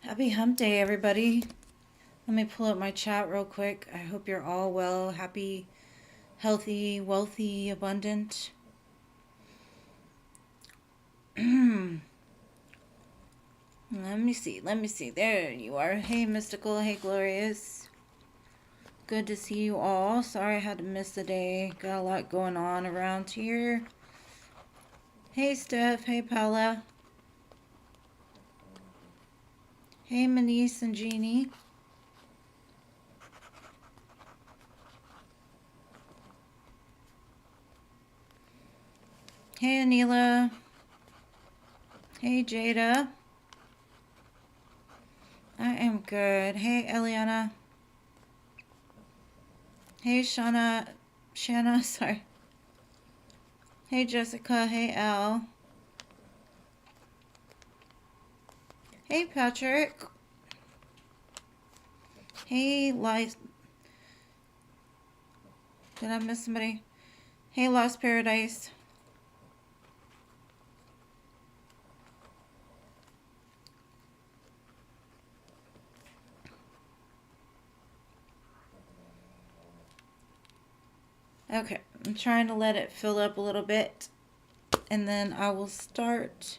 Happy hump day, everybody. Let me pull up my chat real quick. I hope you're all well, happy, healthy, wealthy, abundant. Let me see. There you are. Hey, Mystical. Hey, Glorious. Good to see you all. Sorry I had to miss the day. Got a lot going on around here. Hey, Steph. Hey, Paula. Hey, Manice and Jeannie. Hey, Anila. Hey, Jada. I am good. Hey, Eliana. Hey, Shanna, sorry. Hey, Jessica. Hey, Al. Hey, Patrick. Hey, Lies. Did I miss somebody? Hey, Lost Paradise. Okay, I'm trying to let it fill up a little bit, and then I will start.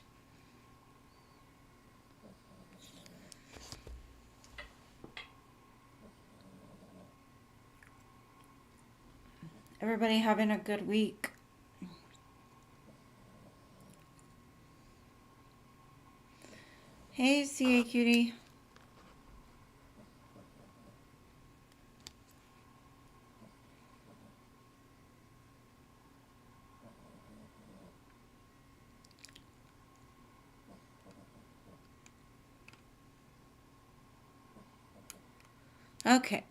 Everybody having a good week. Hey, CA Cutie. Okay.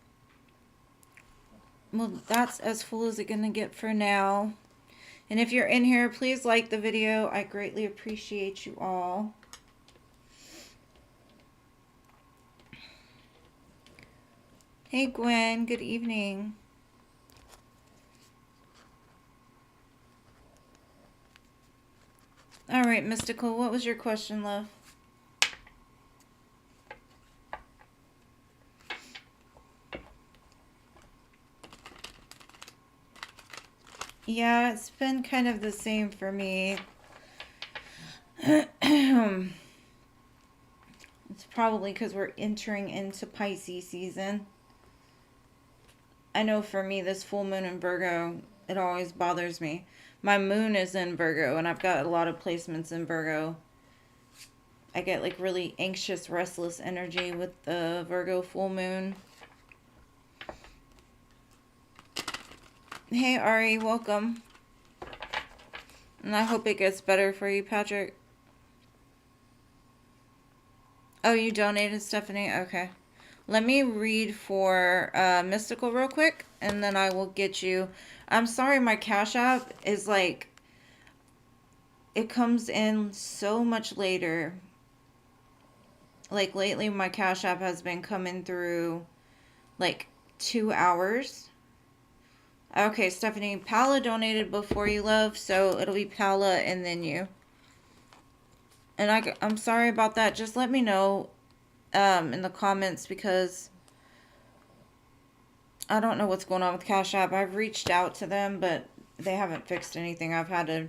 Well, that's as full as it's gonna get for now. And if you're in here, please like the video. I greatly appreciate you all. Hey, Gwen. Good evening. All right, Mystical. What was your question, love? Yeah, it's been kind of the same for me. It's probably because we're entering into Pisces season. I know for me, this full moon in Virgo, it always bothers me. My moon is in Virgo, and I've got a lot of placements in Virgo. I get like really anxious, restless energy with the Virgo full moon. Hey, Ari, welcome. And I hope it gets better for you, Patrick. Oh, you donated, Stephanie? Okay. Let me read for Mystical real quick, and then I will get you. I'm sorry, my Cash App is like, it comes in so much later. Like lately, my Cash App has been coming through like 2 hours. Okay, Stephanie, Paula donated before you, love, so it'll be Paula and then you. And I'm sorry about that. Just let me know in the comments, because I don't know what's going on with Cash App. I've reached out to them, but they haven't fixed anything. I've had to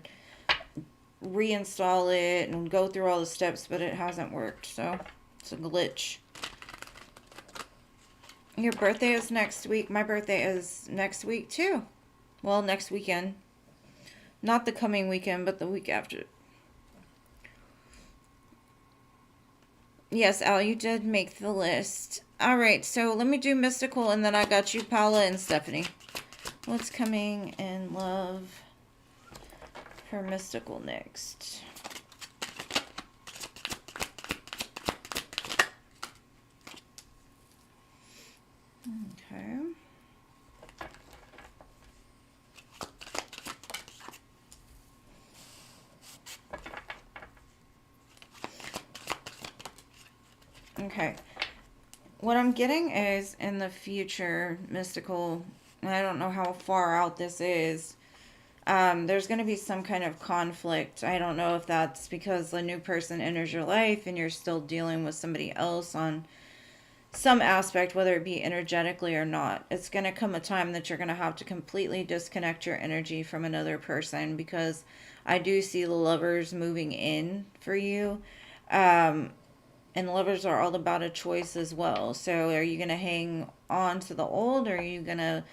reinstall it and go through all the steps, but it hasn't worked, so it's a glitch. Your birthday is next week. My birthday is next week too. Well, next weekend. Not the coming weekend, but the week after. Yes, Al, you did make the list. Alright, so let me do Mystical, and then I got you, Paula and Stephanie. What's coming in love for Mystical next? Okay. Okay. What I'm getting is in the future, Mystical, I don't know how far out this is. There's going to be some kind of conflict. I don't know if that's because the new person enters your life and you're still dealing with somebody else on some aspect, whether it be energetically or not. It's going to come a time that you're going to have to completely disconnect your energy from another person, because I do see the lovers moving in for you. Um, and lovers are all about a choice as well. So are you going to hang on to the old, or are you going to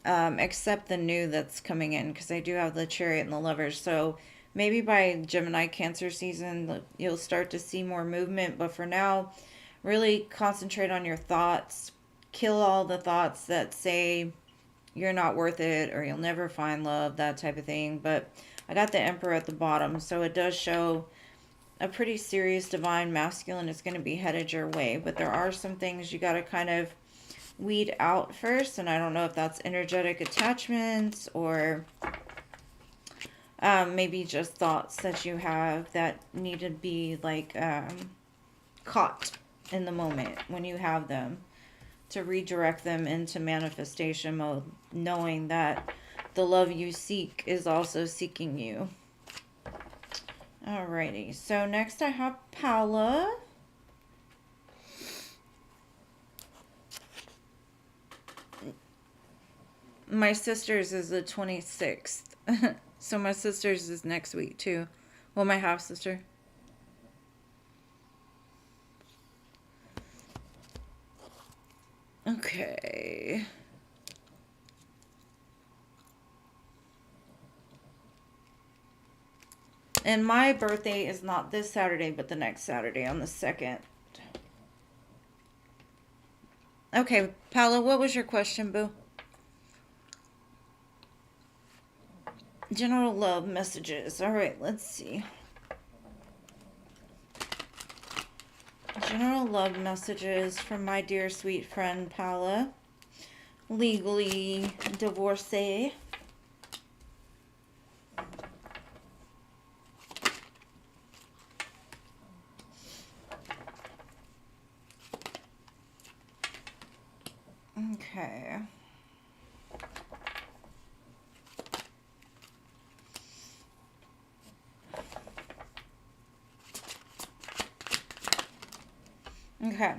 accept the new that's coming in? Because I do have the Chariot and the Lovers. So maybe by Gemini Cancer season, you'll start to see more movement. But for now, really concentrate on your thoughts. Kill all the thoughts that say you're not worth it or you'll never find love, that type of thing. But I got the Emperor at the bottom, so it does show a pretty serious divine masculine is going to be headed your way. But there are some things you got to kind of weed out first, and I don't know if that's energetic attachments or maybe just thoughts that you have that need to be like caught in the moment when you have them, to redirect them into manifestation mode, knowing that the love you seek is also seeking you. Alrighty, so next I have Paula. My sister's is the 26th. So my sister's is next week too. Well, my half sister. Okay. And my birthday is not this Saturday, but the next Saturday on the 2nd. Okay, Paula, what was your question, boo? General love messages. All right, let's see. General love messages from my dear sweet friend Paula, legally divorcee. Okay. Okay.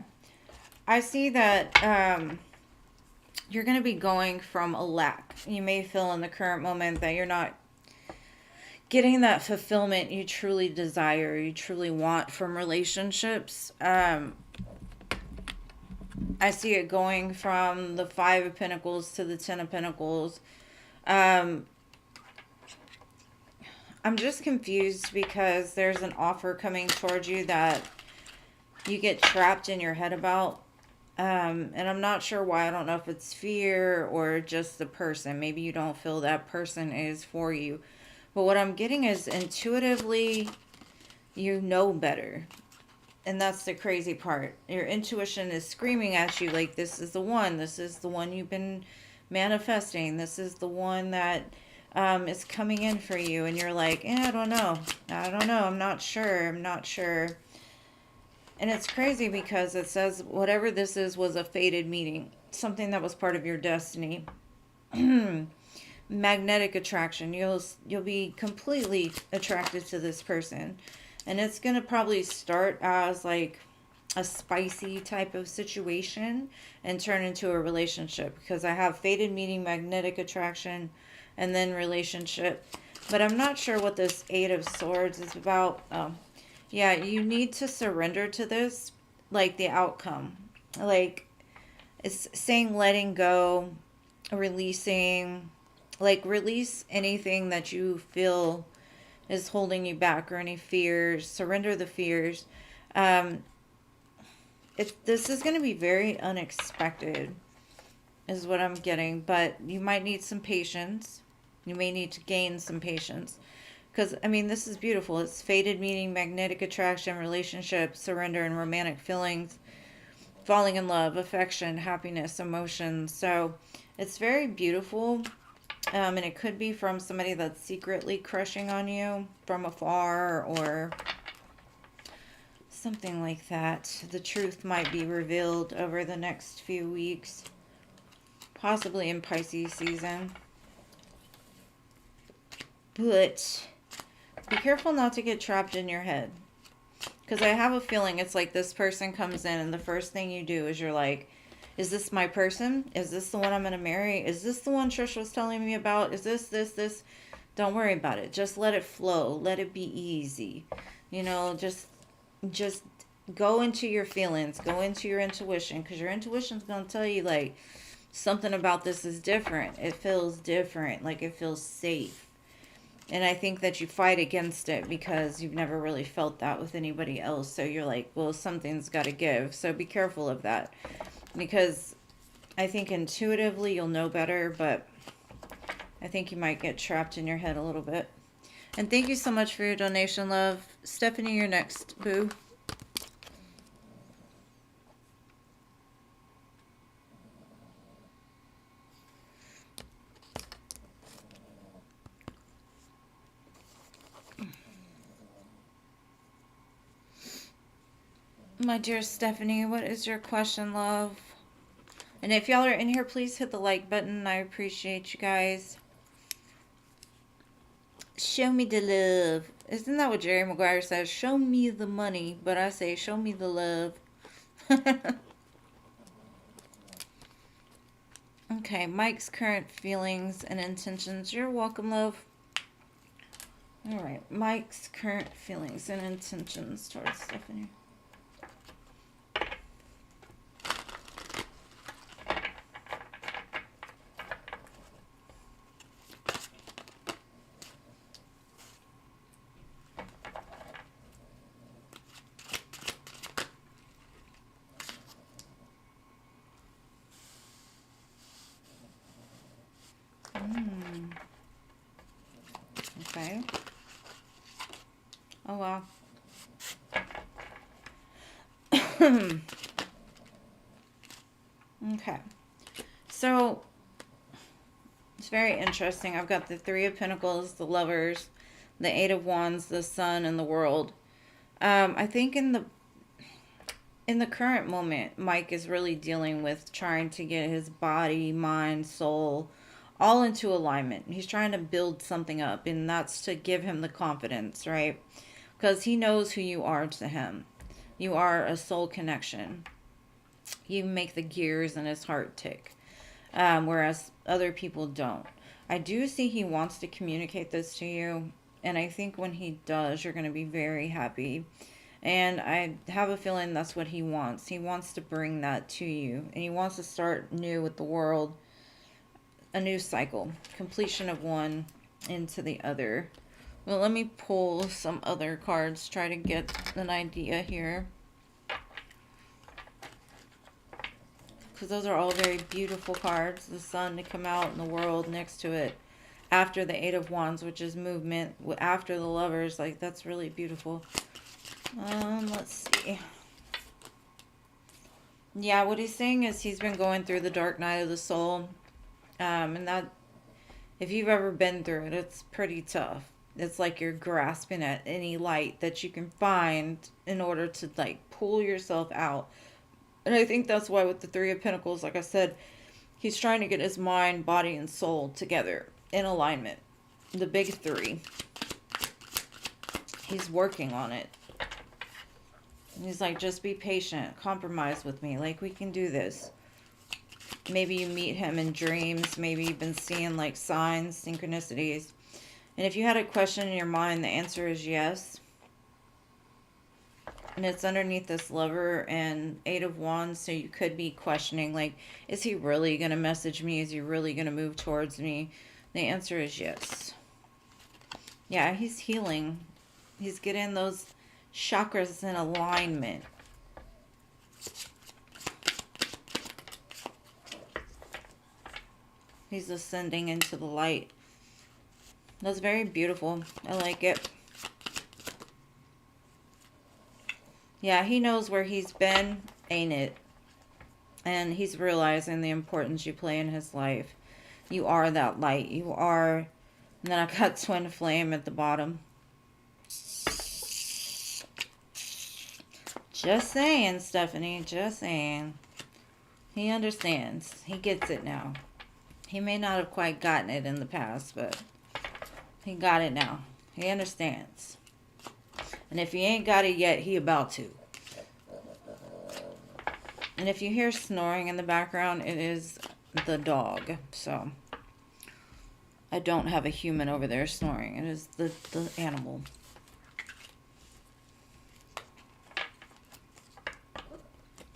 I see that you're going to be going from a lack. You may feel in the current moment that you're not getting that fulfillment you truly desire, you truly want from relationships. I see it going from the Five of Pentacles to the Ten of Pentacles. I'm just confused because there's an offer coming towards you that you get trapped in your head about. And I'm not sure why. I don't know if it's fear or just the person. Maybe you don't feel that person is for you. But what I'm getting is intuitively, you know better. And that's the crazy part. Your intuition is screaming at you like, this is the one. This is the one you've been manifesting. This is the one that is coming in for you. And you're like, I don't know. I don't know. I'm not sure. I'm not sure. And it's crazy because it says whatever this is was a fated meeting. Something that was part of your destiny. Magnetic attraction. You'll be completely attracted to this person. And it's going to probably start as like a spicy type of situation and turn into a relationship. Because I have fated meeting, magnetic attraction, and then relationship. But I'm not sure what this Eight of Swords is about. Yeah, you need to surrender to this, like the outcome. Like, it's saying letting go, releasing, like release anything that you feel is holding you back or any fears. Surrender the fears. This is going to be very unexpected is what I'm getting, but you might need some patience. You may need to gain some patience. Because, I mean, this is beautiful. It's fated meaning, magnetic attraction, relationship, surrender, and romantic feelings, falling in love, affection, happiness, emotions. So it's very beautiful. And it could be from somebody that's secretly crushing on you from afar or something like that. The truth might be revealed over the next few weeks, possibly in Pisces season. But be careful not to get trapped in your head. Because I have a feeling it's like this person comes in and the first thing you do is you're like, is this my person? Is this the one I'm going to marry? Is this the one Trish was telling me about? Is this? Don't worry about it. Just let it flow. Let it be easy. You know, just go into your feelings. Go into your intuition. Because your intuition's going to tell you, like, something about this is different. It feels different. Like, it feels safe. And I think that you fight against it because you've never really felt that with anybody else. So you're like, well, something's got to give. So be careful of that. Because I think intuitively you'll know better, but I think you might get trapped in your head a little bit. And thank you so much for your donation, love. Stephanie, you're next, boo. My dear Stephanie, what is your question, love? And if y'all are in here, please hit the like button. I appreciate you guys. Show me the love. Isn't that what Jerry Maguire says? Show me the money. But I say, show me the love. Okay, Mike's current feelings and intentions. You're welcome, love. Alright, Mike's current feelings and intentions towards Stephanie. Okay. Oh, wow. Okay. So, it's very interesting. I've got the Three of Pentacles, the Lovers, the Eight of Wands, the Sun, and the World. I think in the current moment, Mike is really dealing with trying to get his body, mind, soul, all into alignment. He's trying to build something up, and that's to give him the confidence, right? Because he knows who you are to him. You are a soul connection. You make the gears in his heart tick, whereas other people don't. I do see he wants to communicate this to you, and I think when he does, you're going to be very happy. And I have a feeling that's what he wants. He wants to bring that to you, and he wants to start new with the world. A new cycle, completion of one into the other. Well, let me pull some other cards, try to get an idea here, because those are all very beautiful cards. The Sun to come out and the World next to it after the Eight of Wands, which is movement, after the Lovers. Like, that's really beautiful. Let's see. Yeah, what he's saying is he's been going through the dark night of the soul. And that, if you've ever been through it, it's pretty tough. It's like you're grasping at any light that you can find in order to, like, pull yourself out. And I think that's why with the Three of Pentacles, like I said, he's trying to get his mind, body, and soul together in alignment. The big three. He's working on it. He's like, just be patient. Compromise with me. Like, we can do this. Maybe you meet him in dreams. Maybe you've been seeing like signs, synchronicities. And if you had a question in your mind, the answer is yes. And it's underneath this Lover and Eight of Wands. So you could be questioning, like, is he really going to message me? Is he really going to move towards me? The answer is yes. Yeah, he's healing. He's getting those chakras in alignment. He's ascending into the light. That's very beautiful. I like it. Yeah, he knows where he's been, ain't it? And he's realizing the importance you play in his life. You are that light. You are... And then I got Twinflame at the bottom. Just saying, Stephanie. Just saying. He understands. He gets it now. He may not have quite gotten it in the past, but He got it now. He understands. And if he ain't got it yet, he about to. And if you hear snoring in the background, it is the dog. So I don't have a human over there snoring. It is the animal.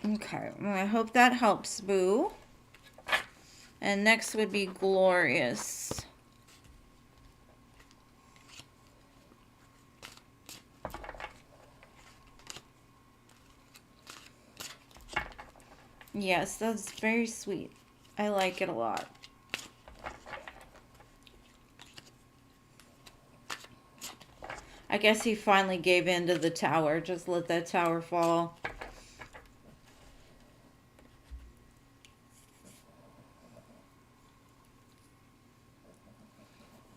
Okay, well, I hope that helps, Boo. And next would be Glorious. Yes, that's very sweet. I like it a lot. I guess he finally gave in to the tower. Just let that tower fall.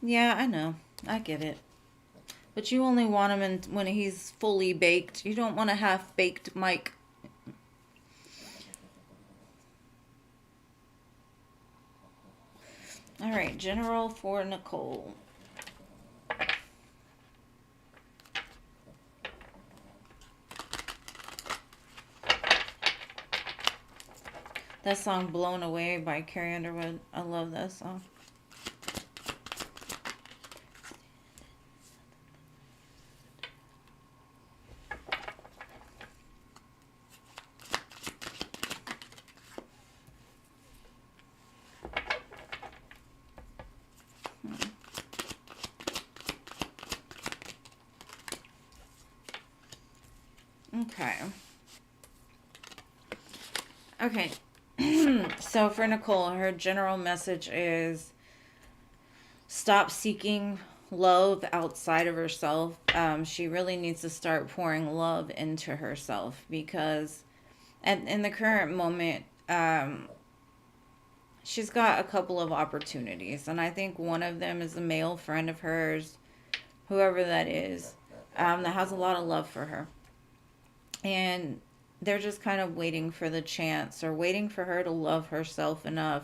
Yeah, I know. I get it. But you only want him when he's fully baked. You don't want a half-baked Mike. All right, General for Nicole. That song Blown Away by Carrie Underwood. I love that song. Okay. Okay. So for Nicole, her general message is stop seeking love outside of herself. She really needs to start pouring love into herself because in the current moment, she's got a couple of opportunities. And I think one of them is a male friend of hers, whoever that is, that has a lot of love for her. And they're just kind of waiting for the chance or waiting for her to love herself enough,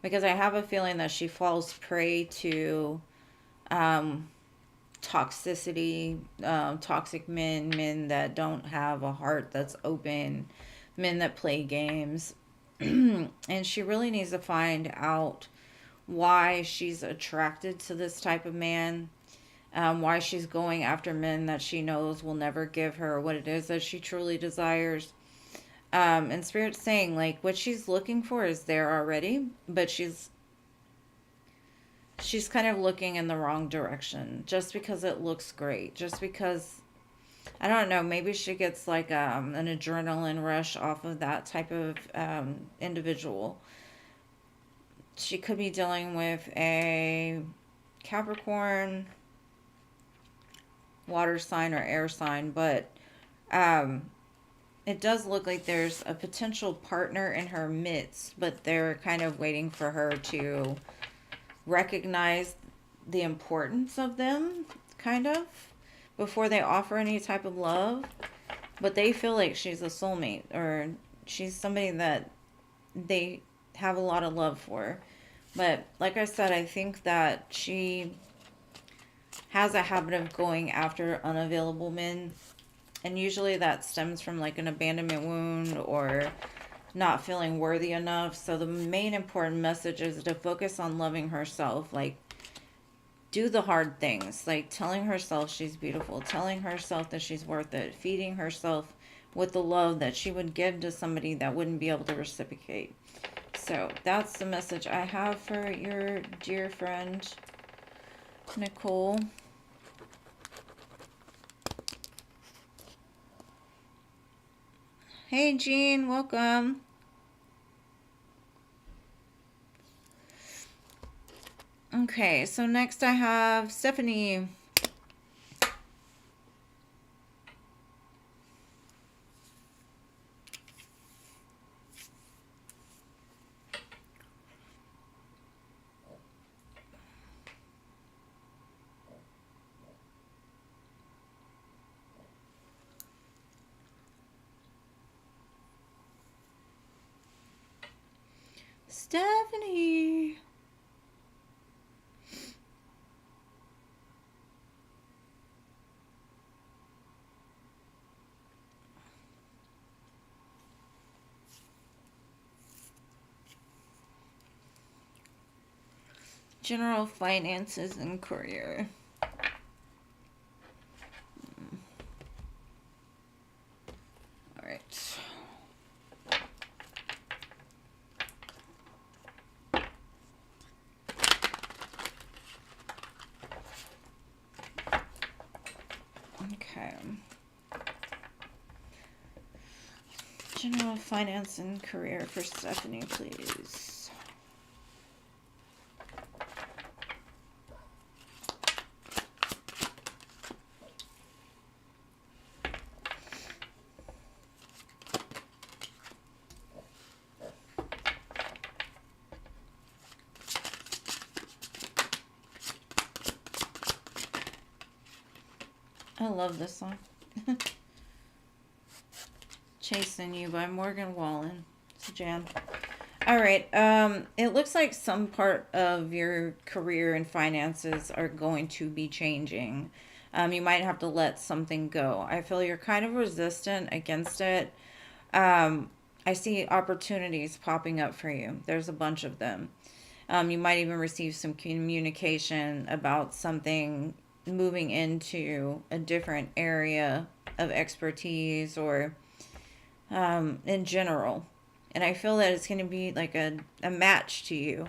because I have a feeling that she falls prey to toxicity, toxic men that don't have a heart that's open, men that play games. And she really needs to find out why she's attracted to this type of man, why she's going after men that she knows will never give her what it is that she truly desires. And Spirit's saying, like, what she's looking for is there already, but she's kind of looking in the wrong direction just because it looks great. Just because, I don't know, maybe she gets like an adrenaline rush off of that type of individual. She could be dealing with a Capricorn, water sign, or air sign, but it does look like there's a potential partner in her midst, but they're kind of waiting for her to recognize the importance of them, kind of, before they offer any type of love. But they feel like she's a soulmate, or she's somebody that they have a lot of love for. But like I said, I think that she has a habit of going after unavailable men. And usually that stems from like an abandonment wound or not feeling worthy enough. So the main important message is to focus on loving herself. Like, do the hard things. Like telling herself she's beautiful. Telling herself that she's worth it. Feeding herself with the love that she would give to somebody that wouldn't be able to reciprocate. So that's the message I have for your dear friend, Nicole. Hey, Jean, welcome. Okay, so next I have Stephanie. Stephanie. General finances and career. All right. Okay. General finance and career for Stephanie, please. I love this song. Chasing You by Morgan Wallen. It's a jam. All right. It looks like some part of your career and finances are going to be changing. You might have to let something go. I feel you're kind of resistant against it. I see opportunities popping up for you. There's a bunch of them. You might even receive some communication about something moving into a different area of expertise or in general. And I feel that it's going to be like a match to you.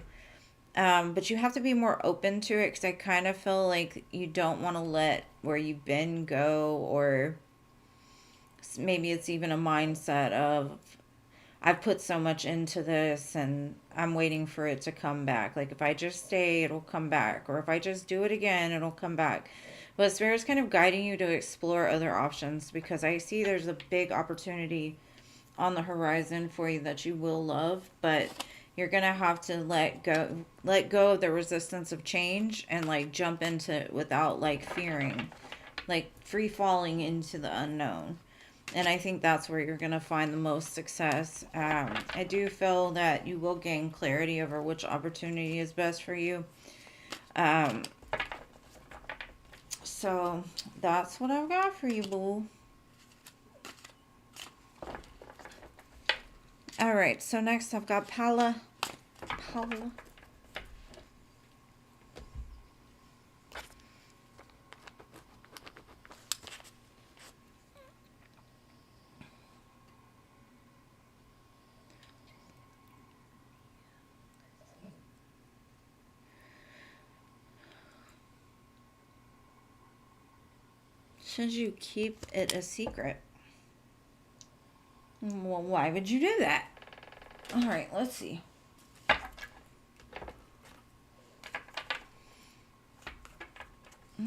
But you have to be more open to it because I kind of feel like you don't want to let where you've been go, or maybe it's even a mindset of, I've put so much into this and I'm waiting for it to come back. Like if I just stay, it'll come back. Or if I just do it again, it'll come back. But Spirit's kind of guiding you to explore other options because I see there's a big opportunity on the horizon for you that you will love, but you're going to have to let go of the resistance of change and like jump into it without like fearing, like free falling into the unknown. And I think that's where you're going to find the most success. I do feel that you will gain clarity over which opportunity is best for you. So that's what I've got for you, boo. All right, so next I've got Paula. Should you keep it a secret? Well, why would you do that? All right, let's see.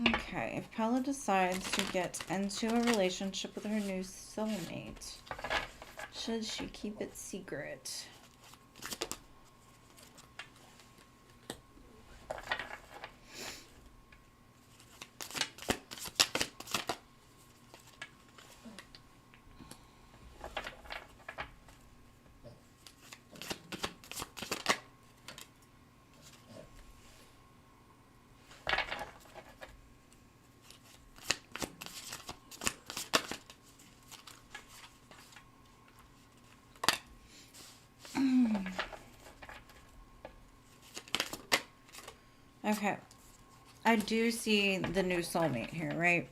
Okay, if Paula decides to get into a relationship with her new soulmate, should she keep it secret? Okay, I do see the new soulmate here, right?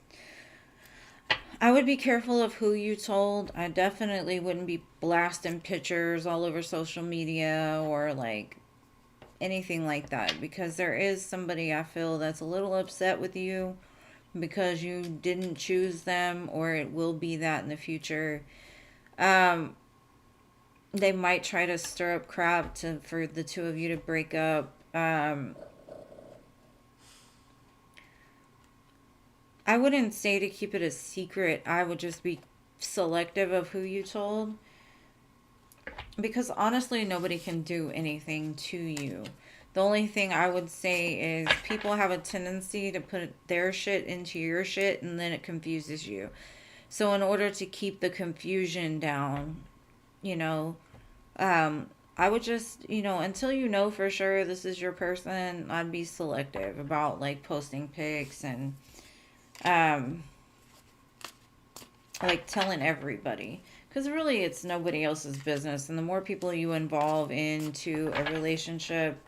I would be careful of who you told. I definitely wouldn't be blasting pictures all over social media or like anything like that, because there is somebody I feel that's a little upset with you because you didn't choose them, or it will be that in the future. Um, they might try to stir up crap for the two of you to break up. I wouldn't say to keep it a secret. I would just be selective of who you told. Because honestly, nobody can do anything to you. The only thing I would say is people have a tendency to put their shit into your shit and then it confuses you. So in order to keep the confusion down, you know, I would just, until you know for sure this is your person, I'd be selective about like posting pics and um, like telling everybody. Because really it's nobody else's business. And the more people you involve into a relationship,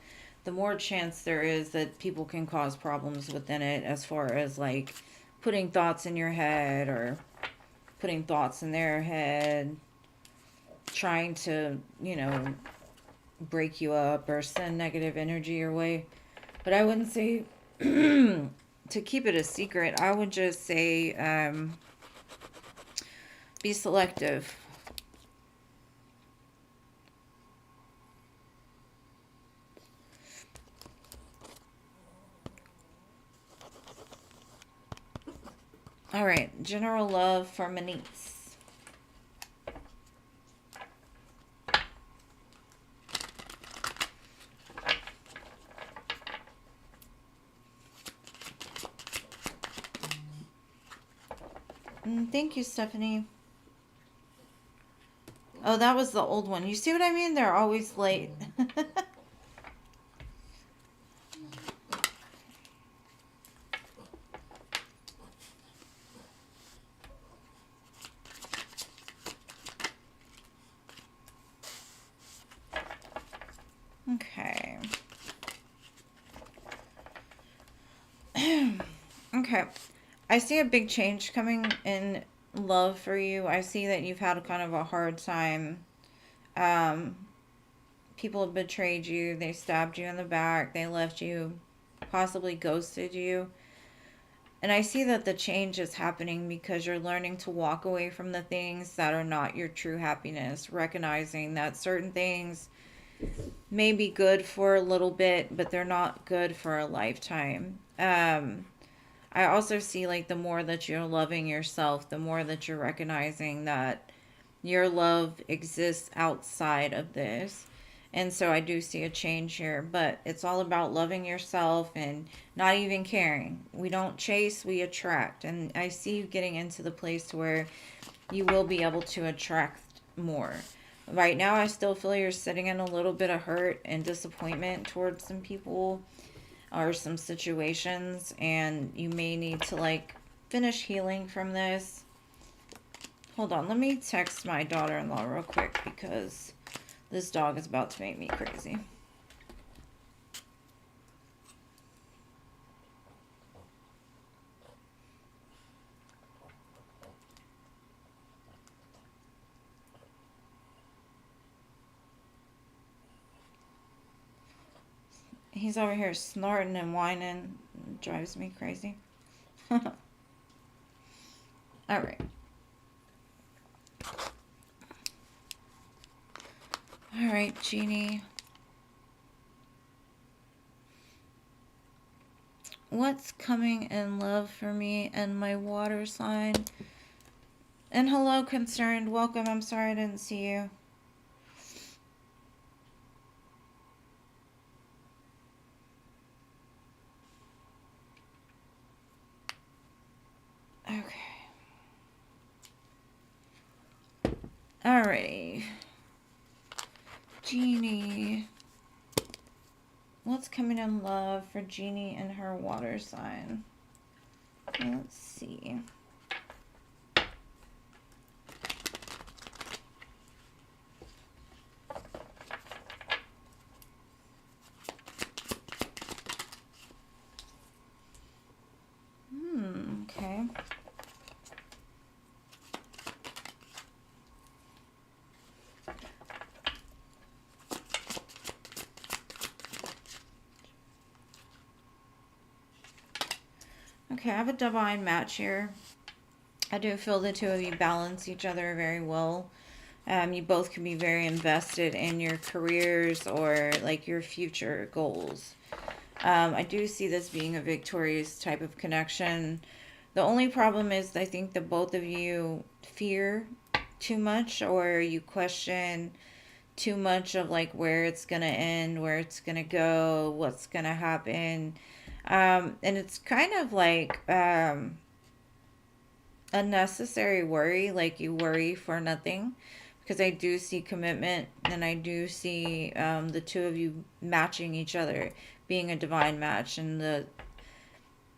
the more chance there is that people can cause problems within it, as far as like putting thoughts in your head or putting thoughts in their head, trying to, break you up or send negative energy your way. But I wouldn't say to keep it a secret. I would just say be selective. All right, general love for my niece. Thank you, Stephanie. Oh, that was the old one. You see what I mean? They're always late. Okay. Okay. I see a big change coming in love for you. I see that you've had kind of a hard time. Um, People have betrayed you. They stabbed you in the back. They left you, possibly ghosted you. And I see that the change is happening because you're learning to walk away from the things that are not your true happiness, recognizing that certain things may be good for a little bit, but they're not good for a lifetime. I also see like the more that you're loving yourself, the more that you're recognizing that your love exists outside of this. And so I do see a change here, but it's all about loving yourself and not even caring. We don't chase, we attract. And I see you getting into the place to where you will be able to attract more. Right now, I still feel you're sitting in a little bit of hurt and disappointment towards some people or some situations, and you may need to like finish healing from this. Hold on, let me text my daughter-in-law real quick because this dog is about to make me crazy. He's over here snorting and whining. It drives me crazy. All right. All right, Jeannie. What's coming in love for me and my water sign? And hello, Concerned. Welcome. I'm sorry I didn't see you. Okay. Alrighty. Jeannie. What's coming in love for Jeannie and her water sign? Let's see. Okay. Okay, I have a divine match here. I do feel the two of you balance each other very well. You both can be very invested in your careers or like your future goals. I do see this being a victorious type of connection. The only problem is I think that both of you fear too much, or you question too much of like where it's gonna end, where it's gonna go, what's gonna happen. And it's kind of like unnecessary worry, like you worry for nothing. Because I do see commitment and I do see the two of you matching each other, being a divine match, and the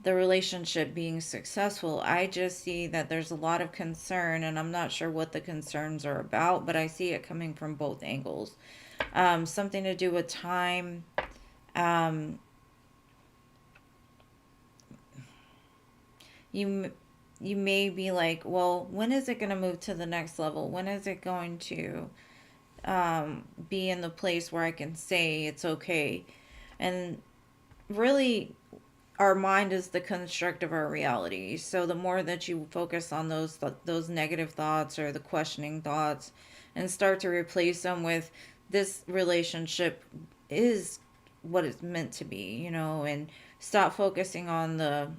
relationship being successful. I just see that there's a lot of concern, and I'm not sure what the concerns are about, but I see it coming from both angles. Something to do with time, Um, you you may be like, well, when is it going to move to the next level? When is it going to be in the place where I can say it's okay? And really, our mind is the construct of our reality. So the more that you focus on those negative thoughts or the questioning thoughts, and start to replace them with, this relationship is what it's meant to be, and stop focusing on the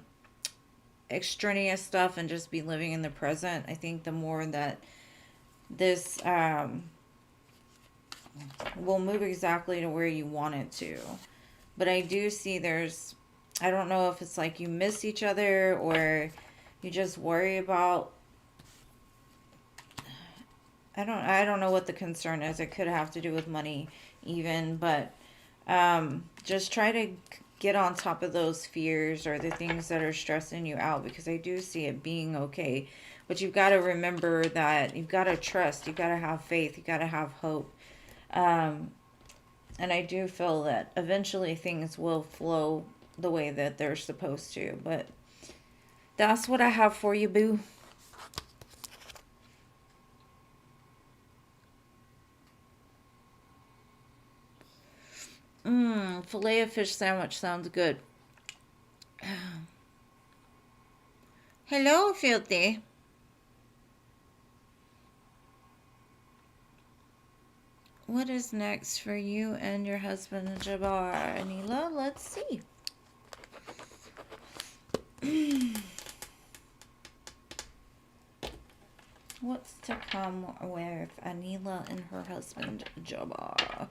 extraneous stuff and just be living in the present. I think the more that this will move exactly to where you want it to. But I do see I don't know if it's like you miss each other, or you just worry about, I don't know what the concern is. It could have to do with money even, but just try to get on top of those fears or the things that are stressing you out, because I do see it being okay. But you've got to remember that you've got to trust, you've got to have faith, you've got to have hope. Um, and I do feel that eventually things will flow the way that they're supposed to. But that's what I have for you, boo. Filet of fish sandwich sounds good. Hello, Filthy. What is next for you and your husband, Jabbar? Anila, let's see. What's to come with Anila and her husband, Jabbar?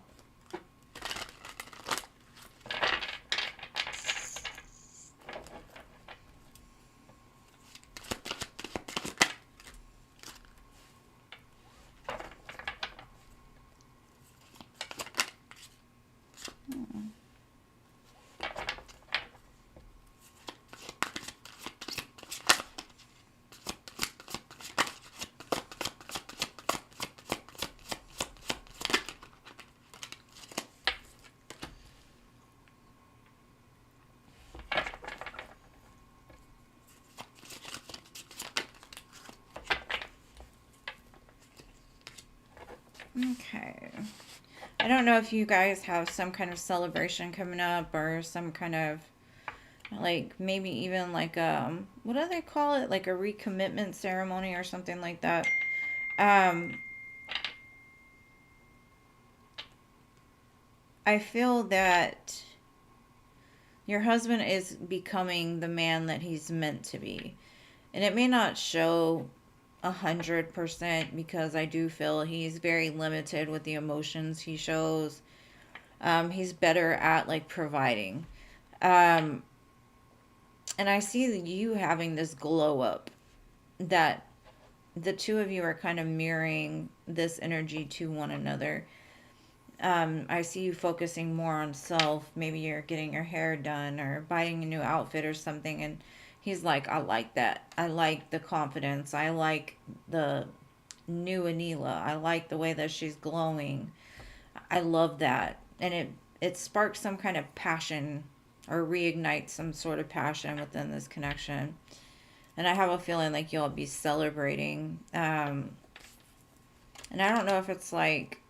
Okay. I don't know if you guys have some kind of celebration coming up, or some kind of, like, maybe even like, what do they call it? Like a recommitment ceremony or something like that. Um I feel that your husband is becoming the man that he's meant to be. And it may not show 100%, because I do feel he's very limited with the emotions he shows. He's better at like providing. Um, and I see you having this glow up, that the two of you are kind of mirroring this energy to one another. I see you focusing more on self. Maybe you're getting your hair done or buying a new outfit or something. And he's like, I like that. I like the confidence. I like the new Anila. I like the way that she's glowing. I love that. And it sparks some kind of passion, or reignites some sort of passion within this connection. And I have a feeling like you'll be celebrating. And I don't know if it's like,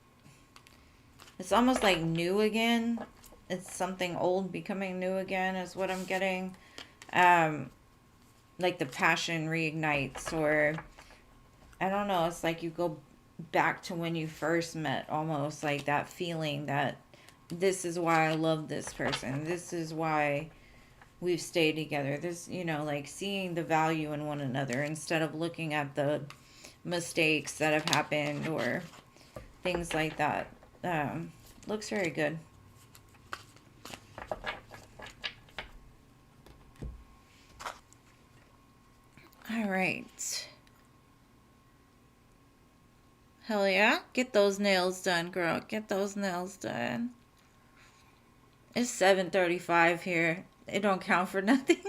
it's almost like new again. It's something old becoming new again, is what I'm getting. Um, like the passion reignites, or I don't know, it's like you go back to when you first met, almost like that feeling that this is why I love this person. This is why we've stayed together. This, like seeing the value in one another, instead of looking at the mistakes that have happened or things like that. Looks very good. All right. Hell yeah. Get those nails done, girl. Get those nails done. It's 7:35 here. It don't count for nothing.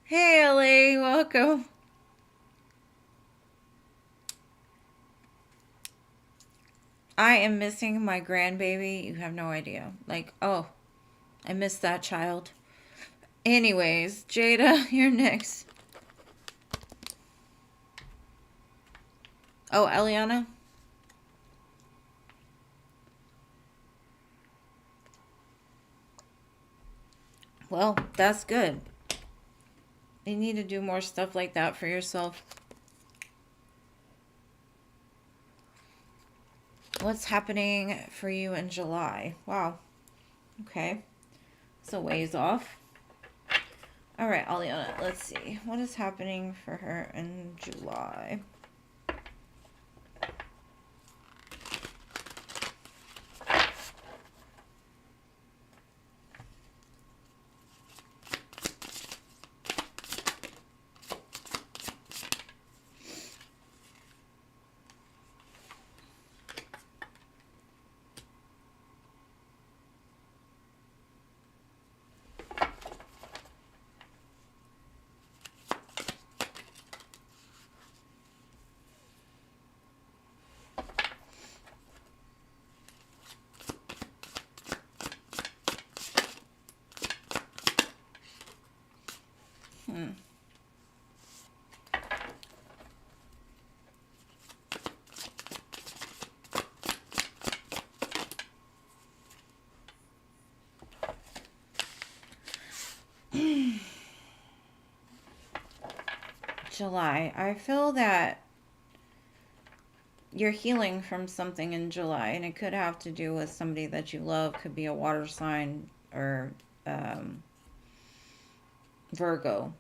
Hey, LA. Welcome. I am missing my grandbaby. You have no idea. Like, oh, I miss that child. Anyways, Jada, you're next. Oh, Eliana? Well, that's good. You need to do more stuff like that for yourself. What's happening for you in July? Wow. Okay. It's a ways off. All right, Aliana, let's see. What is happening for her in July? July. I feel that you're healing from something in July, and it could have to do with somebody that you love. Could be a water sign or Virgo.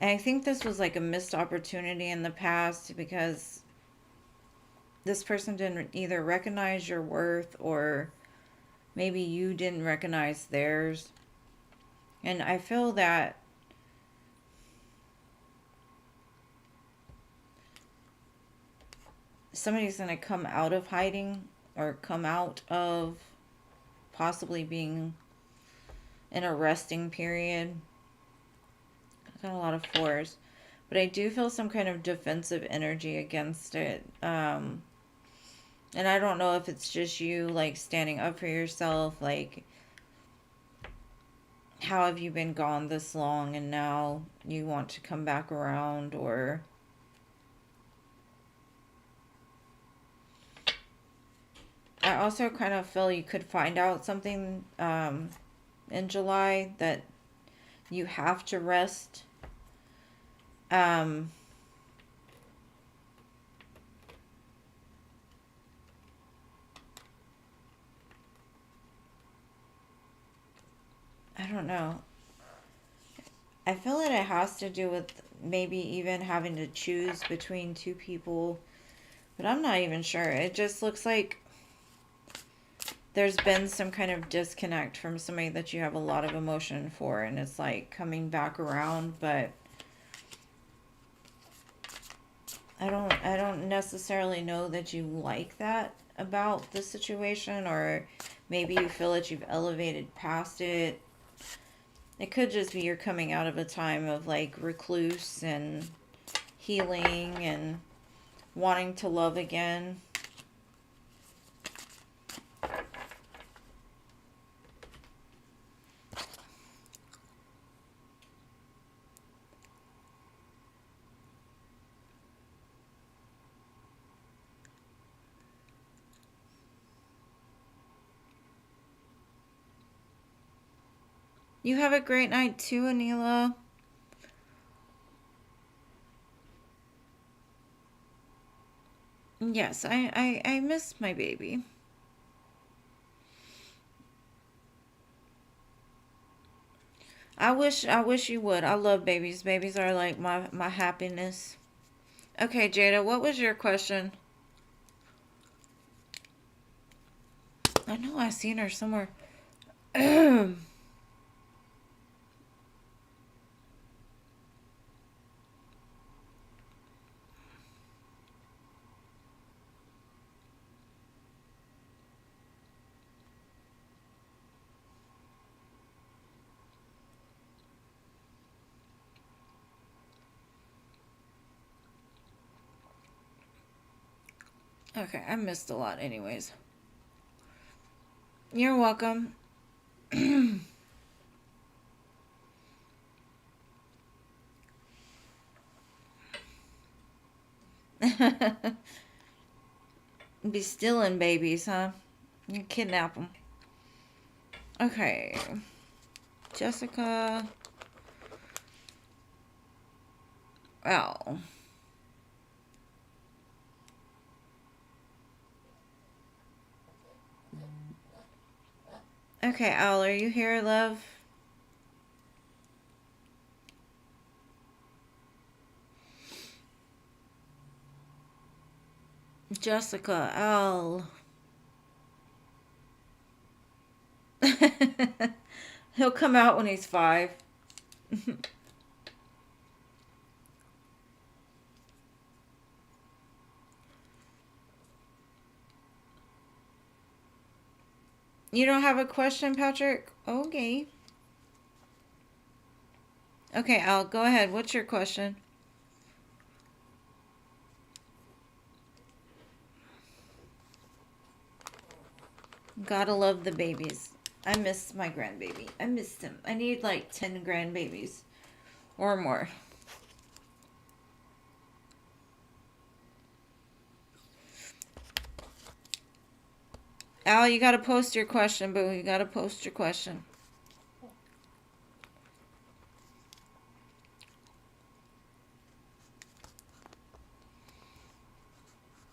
And I think this was like a missed opportunity in the past because this person didn't either recognize your worth or maybe you didn't recognize theirs. And I feel that somebody's going to come out of hiding or come out of possibly being in a resting period. I've got a lot of fours. But I do feel some kind of defensive energy against it. And I don't know if it's just you, like, standing up for yourself. Like, how have you been gone this long and now you want to come back around? Or I also kind of feel you could find out something in July that you have to rest. I don't know. I feel that it has to do with maybe even having to choose between two people, but I'm not even sure. It just looks like there's been some kind of disconnect from somebody that you have a lot of emotion for, and it's like coming back around, but I don't necessarily know that you like that about the situation, or maybe you feel that you've elevated past it. It could just be you're coming out of a time of like recluse and healing and wanting to love again. You have a great night too, Anila. Yes, I miss my baby. I wish you would. I love babies. Babies are like my happiness. Okay, Jada, what was your question? I know I seen her somewhere. Okay, I missed a lot anyways. You're welcome. Be stealing babies, huh? You kidnap them. Okay. Jessica. Oh. Okay, Al, are you here, love? Jessica, Al. He'll come out when he's 5. You don't have a question, Patrick? Okay. Okay, Al, go ahead. What's your question? Gotta love the babies. I miss my grandbaby. I missed him. I need like 10 grandbabies or more. Al, you gotta post your question, boo. You gotta post your question.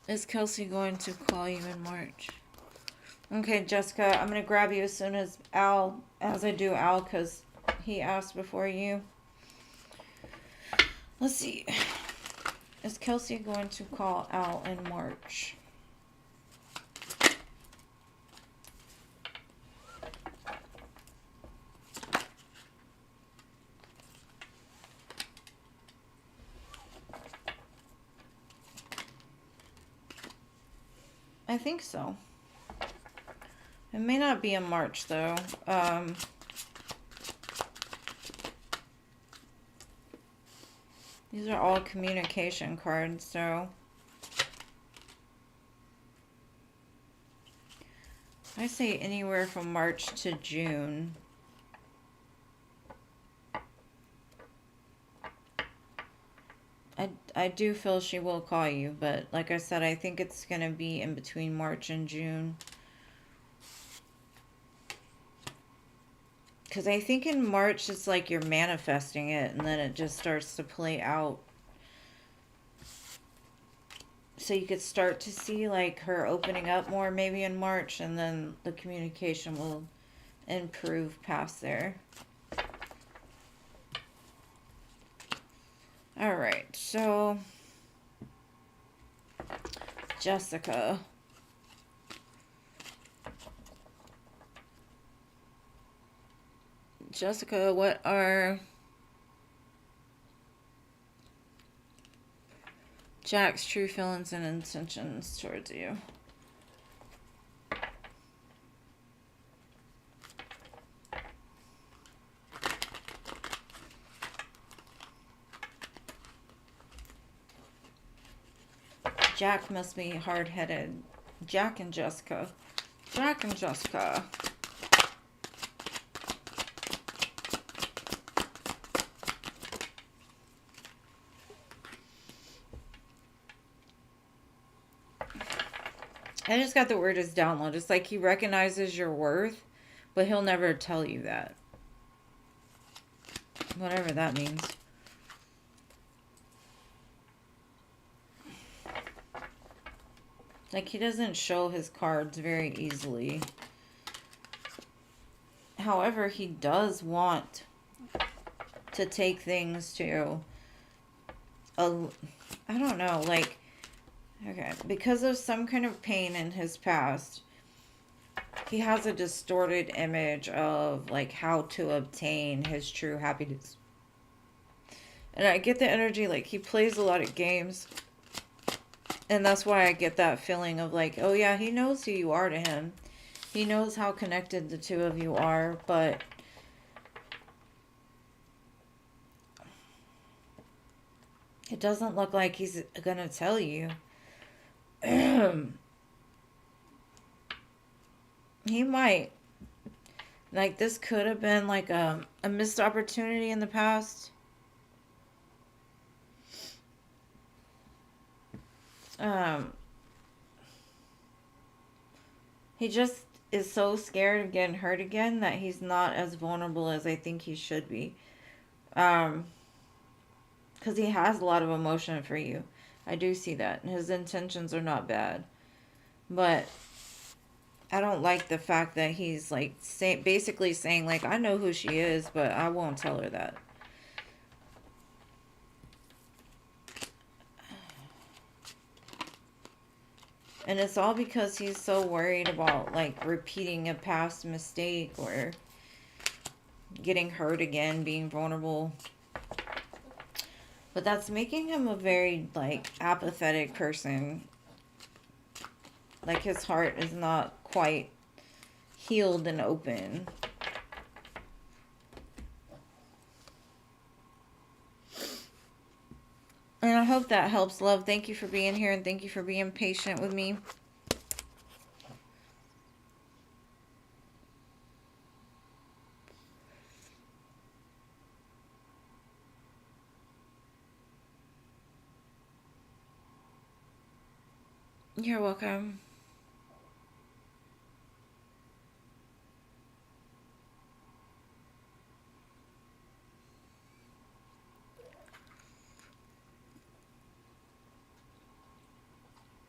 Is Kelsey going to call you in March? Okay, Jessica, I'm gonna grab you as soon as I do Al, because he asked before you. Let's see. Is Kelsey going to call Al in March? I think so. It may not be in March, though. These are all communication cards, so I say anywhere from March to June. I do feel she will call you, but like I said, I think it's going to be in between March and June. Because I think in March it's like you're manifesting it, and then it just starts to play out. So you could start to see like her opening up more maybe in March, and then the communication will improve past there. All right, so Jessica. Jessica, what are Jack's true feelings and intentions towards you? Jack must be hard-headed. Jack and Jessica. Jack and Jessica. I just got the weirdest download. It's like he recognizes your worth, but he'll never tell you that. Whatever that means. Like, he doesn't show his cards very easily. However, he does want to take things to I don't know, like, okay, because of some kind of pain in his past, he has a distorted image of, like, how to obtain his true happiness. And I get the energy, like, he plays a lot of games. And that's why I get that feeling of, like, oh yeah, he knows who you are to him. He knows how connected the two of you are, but it doesn't look like he's gonna tell you. He might. Like, this could have been like a missed opportunity in the past. Um, he just is so scared of getting hurt again that he's not as vulnerable as I think he should be. Um, because he has a lot of emotion for you. I do see that. His intentions are not bad. But I don't like the fact that he's like basically saying like, I know who she is, but I won't tell her that. And it's all because he's so worried about like repeating a past mistake or getting hurt again, being vulnerable. But that's making him a very like apathetic person. Like his heart is not quite healed and open. And I hope that helps, love. Thank you for being here and thank you for being patient with me. You're welcome.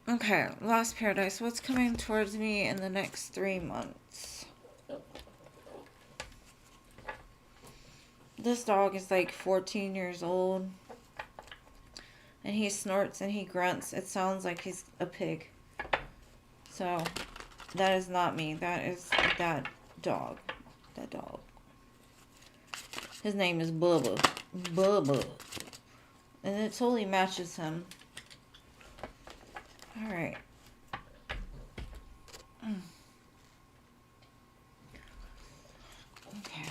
Okay, Lost Paradise. What's coming towards me in the next 3 months? This dog is like 14 years old. And he snorts and he grunts. It sounds like he's a pig. So, that is not me. That is that dog. That dog. His name is Bubba. Bubba. And it totally matches him. Alright. Okay.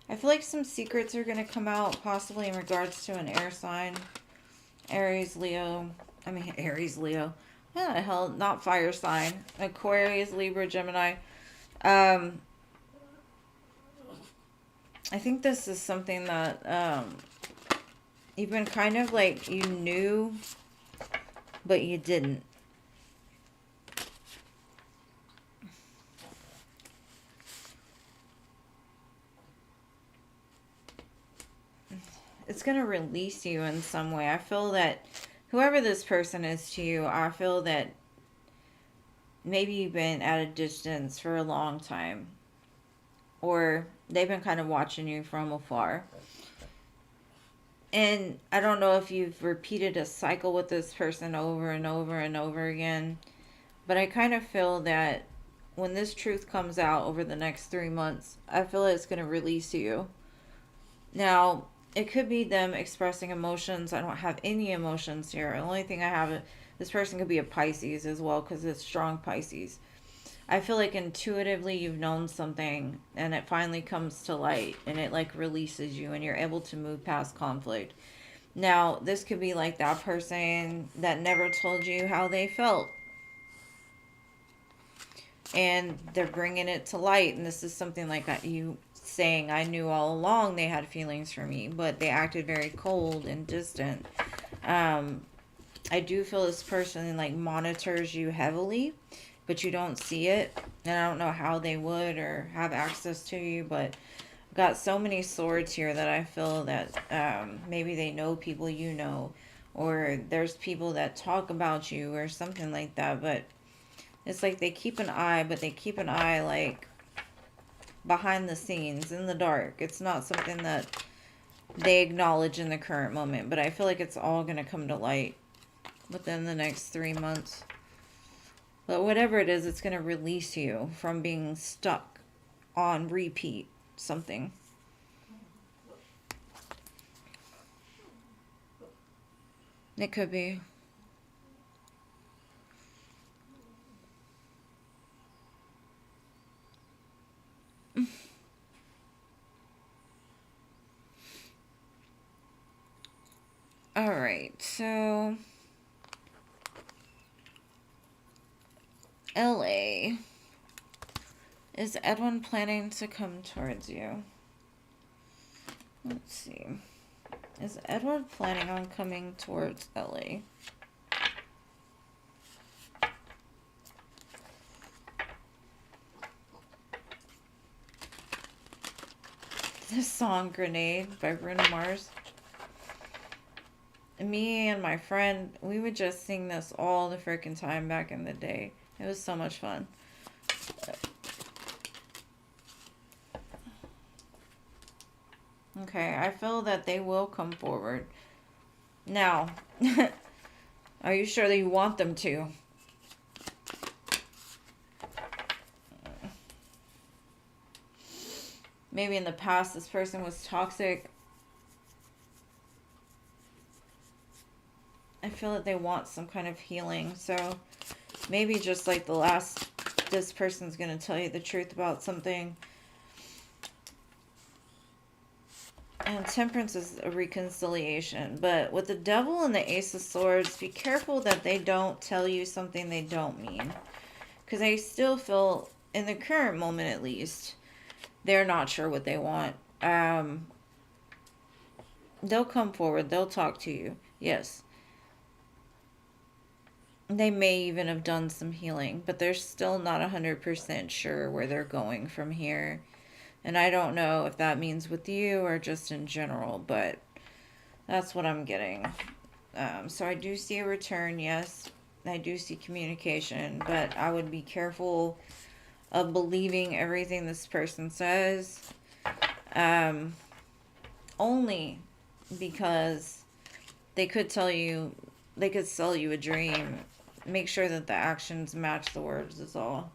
I feel like some secrets are going to come out, possibly in regards to an air sign. Aries, Leo. What the hell? Not fire sign. Aquarius, Libra, Gemini. I think this is something that you've been kind of like, you knew, but you didn't. It's going to release you in some way. I feel that whoever this person is to you, I feel that maybe you've been at a distance for a long time. Or they've been kind of watching you from afar. And I don't know if you've repeated a cycle with this person over and over and over again. But I kind of feel that when this truth comes out over the next 3 months, I feel like it's going to release you. Now, it could be them expressing emotions. I don't have any emotions here. The only thing I have, this person could be a Pisces as well, because it's strong Pisces. I feel like intuitively you've known something and it finally comes to light and it like releases you and you're able to move past conflict. Now, this could be like that person that never told you how they felt. And they're bringing it to light, and this is something like you saying, I knew all along they had feelings for me, but they acted very cold and distant. I do feel this person like monitors you heavily, but you don't see it, and I don't know how they would or have access to you, but I've got so many swords here that I feel that maybe they know people you know, or there's people that talk about you or something like that, but it's like they keep an eye, but they keep an eye like behind the scenes, in the dark. It's not something that they acknowledge in the current moment, but I feel like it's all going to come to light within the next 3 months. But whatever it is, it's going to release you from being stuck on repeat something. It could be. right, so LA. Is Edwin planning to come towards you? Let's see. Is Edward planning on coming towards LA? This song, Grenade, by Bruno Mars. Me and my friend, we would just sing this all the freaking time back in the day. It was so much fun. Okay, I feel that they will come forward. Now, are you sure that you want them to? Maybe in the past this person was toxic. I feel that they want some kind of healing. So maybe just like the last, this person's going to tell you the truth about something. And Temperance is a reconciliation. But with the Devil and the Ace of Swords, be careful that they don't tell you something they don't mean. Because I still feel, in the current moment at least, they're not sure what they want. They'll come forward. They'll talk to you. Yes. They may even have done some healing. But they're still not 100% sure where they're going from here. And I don't know if that means with you or just in general, but that's what I'm getting. So I do see a return, yes. I do see communication, but I would be careful of believing everything this person says. Only because they could tell you, they could sell you a dream. Make sure that the actions match the words is all.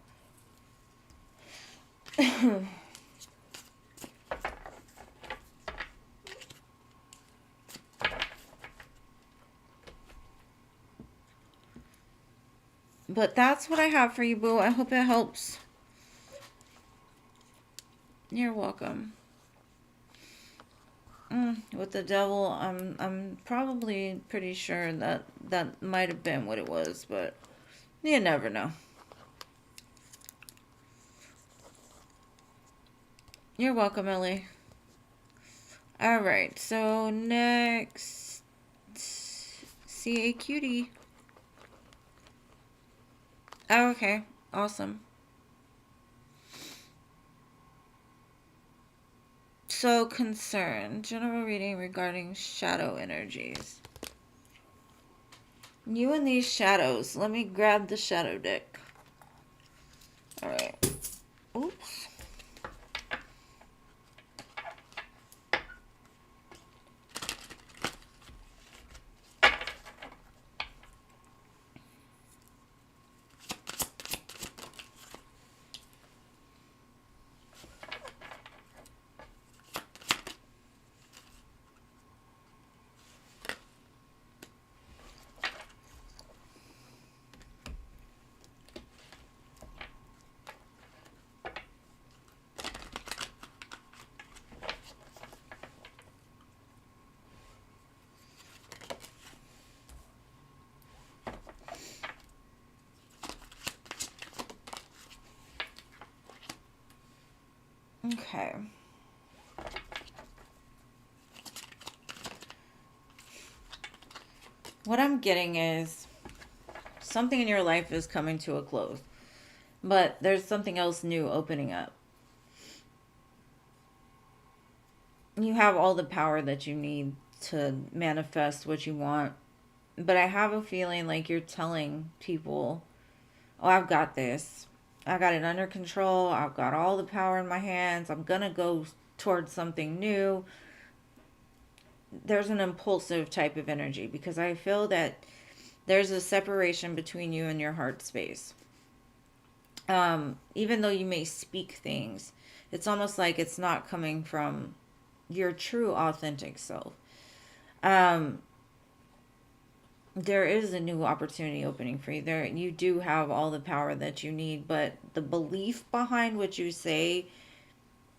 But that's what I have for you, boo. I hope it helps. You're welcome. With the Devil, I'm probably pretty sure that that might have been what it was, but you never know. You're welcome, Ellie. Alright, so next, CA Cutie. Oh, okay. Awesome. So, concern. General reading regarding shadow energies. You and these shadows. Let me grab the shadow deck. Alright. Oops. Okay. What I'm getting is something in your life is coming to a close, but there's something else new opening up. You have all the power that you need to manifest what you want, but I have a feeling like you're telling people, oh, I've got this. I got it under control. I've got all the power in my hands. I'm going to go towards something new. There's an impulsive type of energy because I feel that there's a separation between you and your heart space. Even though you may speak things, it's almost like it's not coming from your true authentic self. There is a new opportunity opening for you. There, you do have all the power that you need, but the belief behind what you say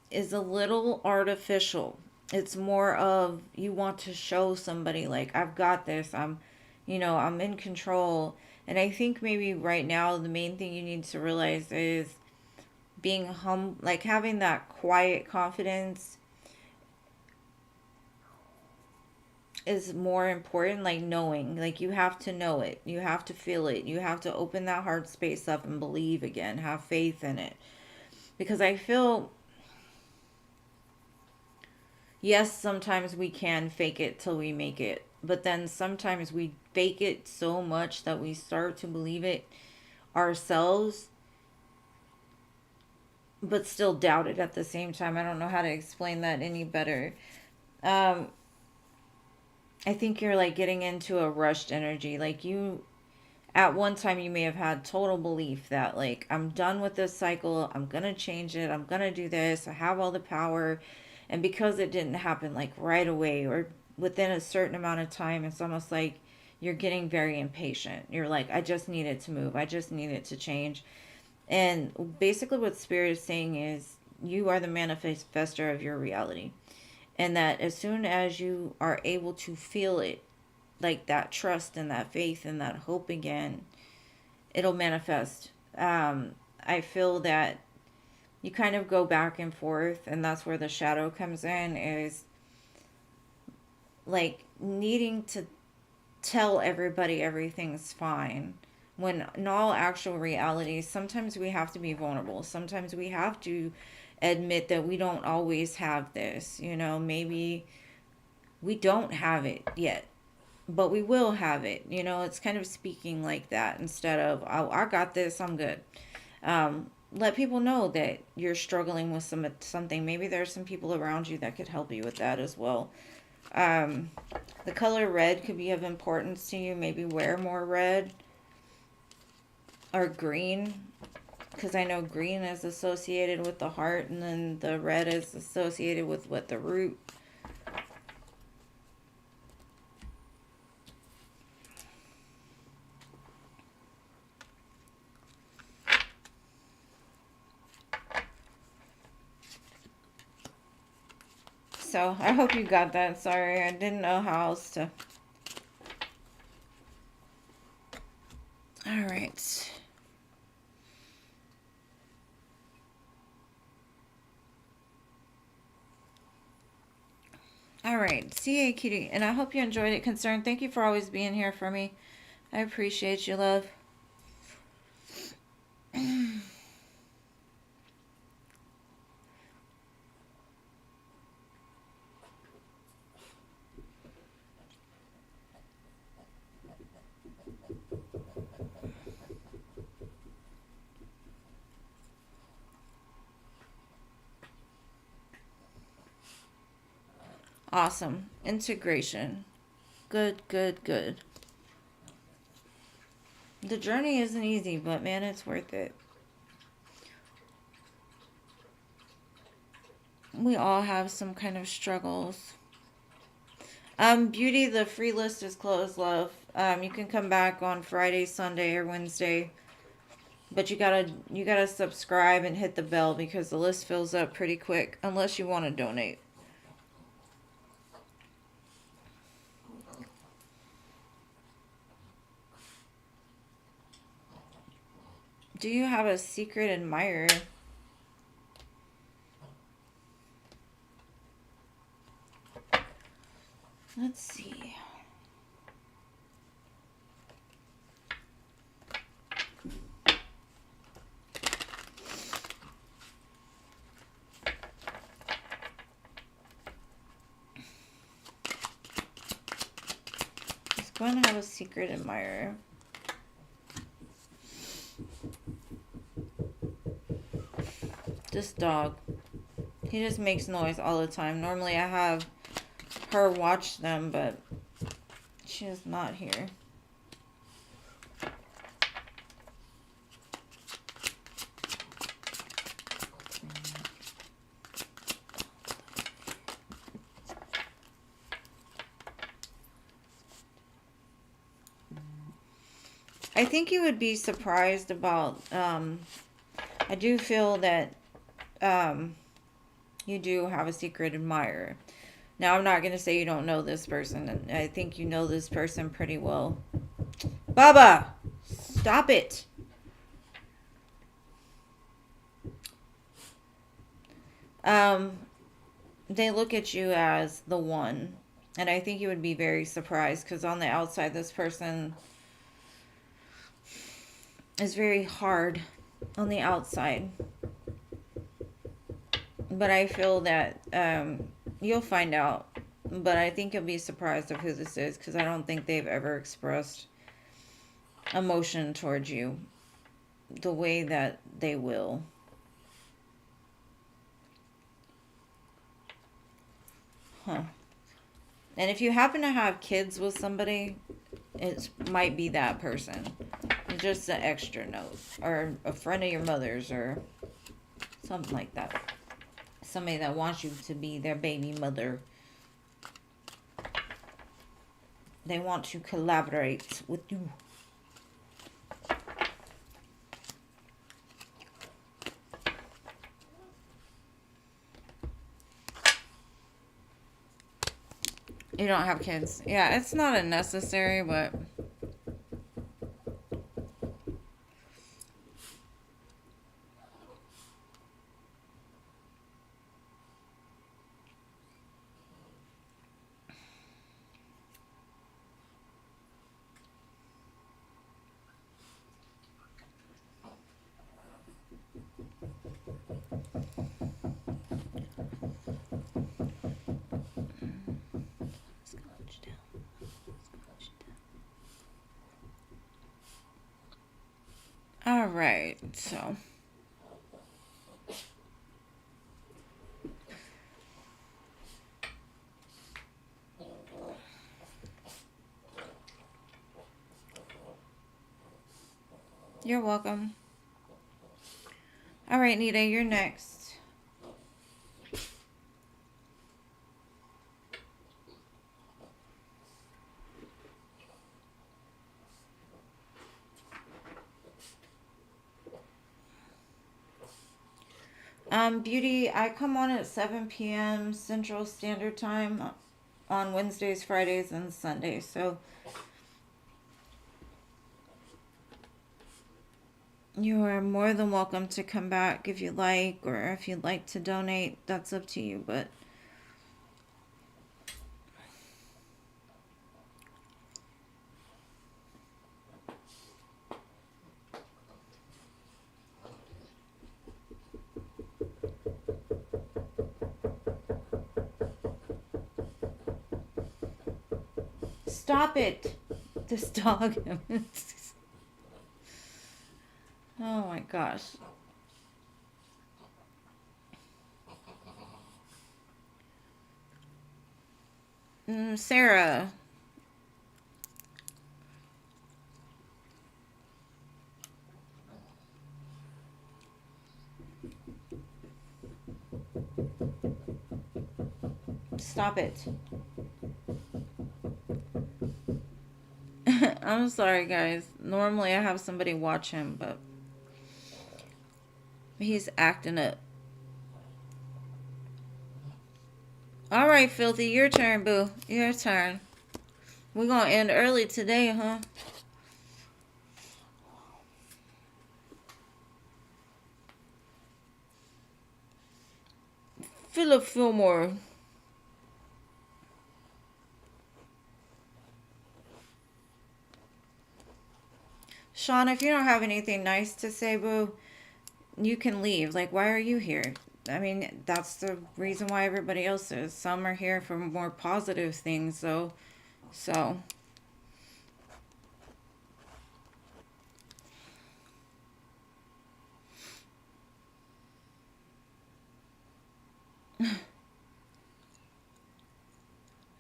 is a little artificial. It's more of you want to show somebody like I've got this. I'm in control. And I think maybe right now the main thing you need to realize is being like having that quiet confidence is more important. Like knowing, like you have to know it, you have to feel it, you have to open that heart space up and believe again, have faith in it. Because I feel, yes, sometimes we can fake it till we make it, but then sometimes we fake it so much that we start to believe it ourselves, but still doubt it at the same time. I don't know how to explain that any better. um I think you're like getting into a rushed energy. Like you, at one time, you may have had total belief that, like, I'm done with this cycle. I'm going to change it. I'm going to do this. I have all the power. And because it didn't happen like right away or within a certain amount of time, it's almost like you're getting very impatient. You're like, I just need it to move. I just need it to change. And basically, what Spirit is saying is you are the manifester of your reality. And that as soon as you are able to feel it, like that trust and that faith and that hope again, it'll manifest. I feel that you kind of go back and forth, and that's where the shadow comes in, is like needing to tell everybody everything's fine. When in all actual reality, sometimes we have to be vulnerable. Sometimes we have to admit that we don't always have this. Maybe we don't have it yet, but we will have it. It's kind of speaking like that instead of, oh, I got this, I'm good. Let people know that you're struggling with something. Maybe there's some people around you that could help you with that as well. Um, the color red could be of importance to you. Maybe wear more red or green, because I know green is associated with the heart, and then the red is associated with what, the root. So I hope you got that. Sorry, I didn't know how else to. All right. All right, CA Kitty, and I hope you enjoyed it, Concern. Thank you for always being here for me. I appreciate you, love. Awesome. Integration. Good, good, good. The journey isn't easy, but man, it's worth it. We all have some kind of struggles. Beauty, the free list is closed, love. You can come back on Friday, Sunday, or Wednesday. But you gotta subscribe and hit the bell because the list fills up pretty quick unless you want to donate. Do you have a secret admirer? Let's see. He's going to have a secret admirer. This dog. He just makes noise all the time. Normally I have her watch them, but she is not here. I think you would be surprised about, I do feel that you do have a secret admirer. Now, I'm not going to say you don't know this person. I think you know this person pretty well. Baba! Stop it! They look at you as the one. And I think you would be very surprised because on the outside, this person is very hard on the outside. But I feel that you'll find out. But I think you'll be surprised of who this is because I don't think they've ever expressed emotion towards you the way that they will. Huh. And if you happen to have kids with somebody, it might be that person. Just an extra note. Or a friend of your mother's or something like that. Somebody that wants you to be their baby mother. They want to collaborate with you. You don't have kids. Yeah, it's not a necessary, but all right, so you're welcome. All right, Nita, you're next. Beauty, I come on at 7 p.m. Central Standard Time on Wednesdays, Fridays, and Sundays. So you are more than welcome to come back if you like, or if you'd like to donate. That's up to you, but stop it. This dog. Oh my gosh. Sarah. Stop it. I'm sorry, guys. Normally I have somebody watch him, but he's acting up. All right, Filthy, your turn, boo. Your turn. We're gonna end early today, huh? Philip Fillmore. Sean, if you don't have anything nice to say, boo, you can leave. Like, why are you here? I mean, that's the reason why everybody else is. Some are here for more positive things, though. So.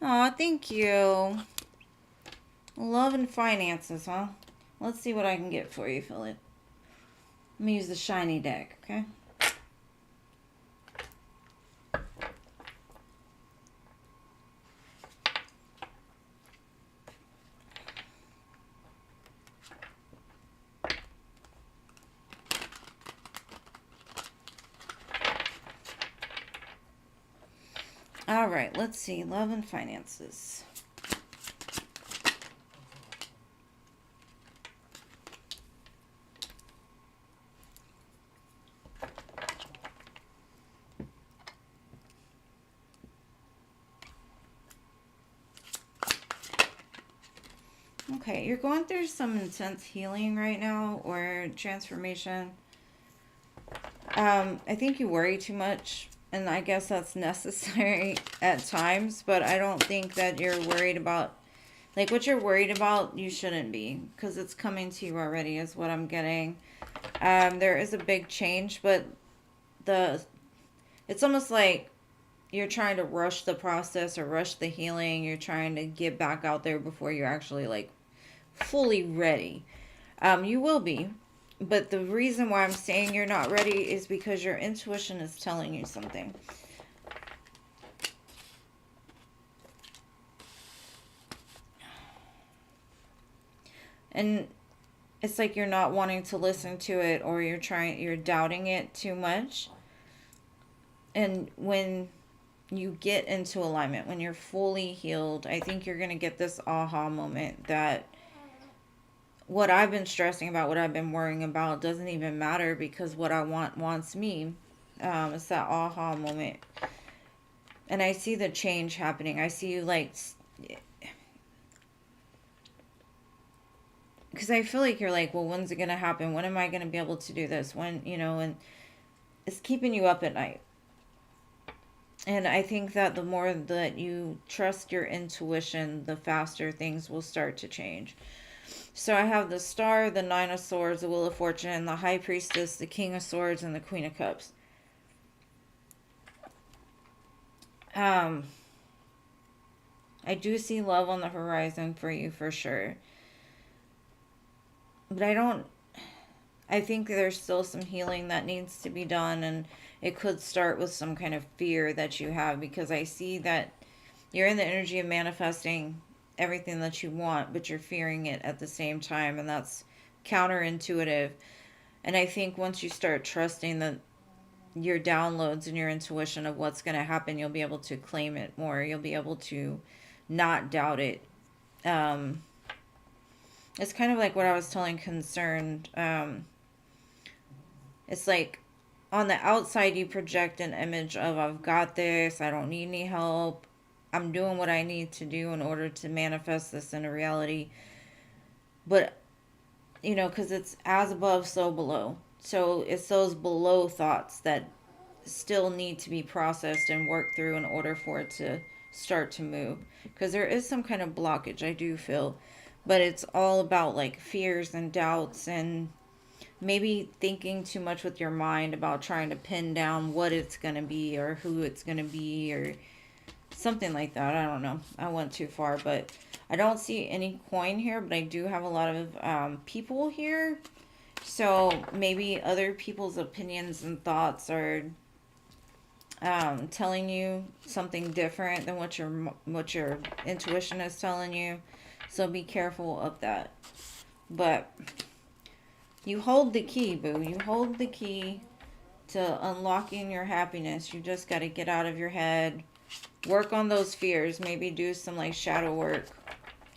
Aw, thank you. Love and finances, huh? Let's see what I can get for you, Philip. Let me use the shiny deck, okay? All right, let's see. Love and finances. Okay, you're going through some intense healing right now or transformation. I think you worry too much, and I guess that's necessary at times, but I don't think that you're worried about, like, what you're worried about, you shouldn't be, because it's coming to you already, is what I'm getting. There is a big change, but the it's almost like you're trying to rush the process or rush the healing. You're trying to get back out there before you're actually like fully ready. You will be, but the reason why I'm saying you're not ready is because your intuition is telling you something. And it's like you're not wanting to listen to it, or you're doubting it too much. And when you get into alignment, when you're fully healed, I think you're going to get this aha moment that what I've been stressing about, what I've been worrying about, doesn't even matter, because what I want wants me. It's that aha moment. And I see the change happening. I see you like, because I feel like you're like, well, when's it going to happen? When am I going to be able to do this? When, and it's keeping you up at night. And I think that the more that you trust your intuition, the faster things will start to change. So I have the Star, the Nine of Swords, the Wheel of Fortune, the High Priestess, the King of Swords, and the Queen of Cups. I do see love on the horizon for you for sure. But I think there's still some healing that needs to be done, and it could start with some kind of fear that you have, because I see that you're in the energy of manifesting everything that you want, but you're fearing it at the same time, and that's counterintuitive. And I think once you start trusting that your downloads and your intuition of what's going to happen, you'll be able to claim it more. You'll be able to not doubt it. It's kind of like what I was telling Concerned. It's like on the outside, you project an image of, I've got this, I don't need any help, I'm doing what I need to do in order to manifest this into reality. But, because it's as above, so below. So it's those below thoughts that still need to be processed and worked through in order for it to start to move. Because there is some kind of blockage, I do feel. But it's all about like fears and doubts, and maybe thinking too much with your mind about trying to pin down what it's going to be or who it's going to be or something like that. I don't know. I went too far, but I don't see any coin here, but I do have a lot of people here. So maybe other people's opinions and thoughts are telling you something different than what your intuition is telling you. So be careful of that. But you hold the key, boo. You hold the key to unlocking your happiness. You just got to get out of your head. Work on those fears. Maybe do some like shadow work.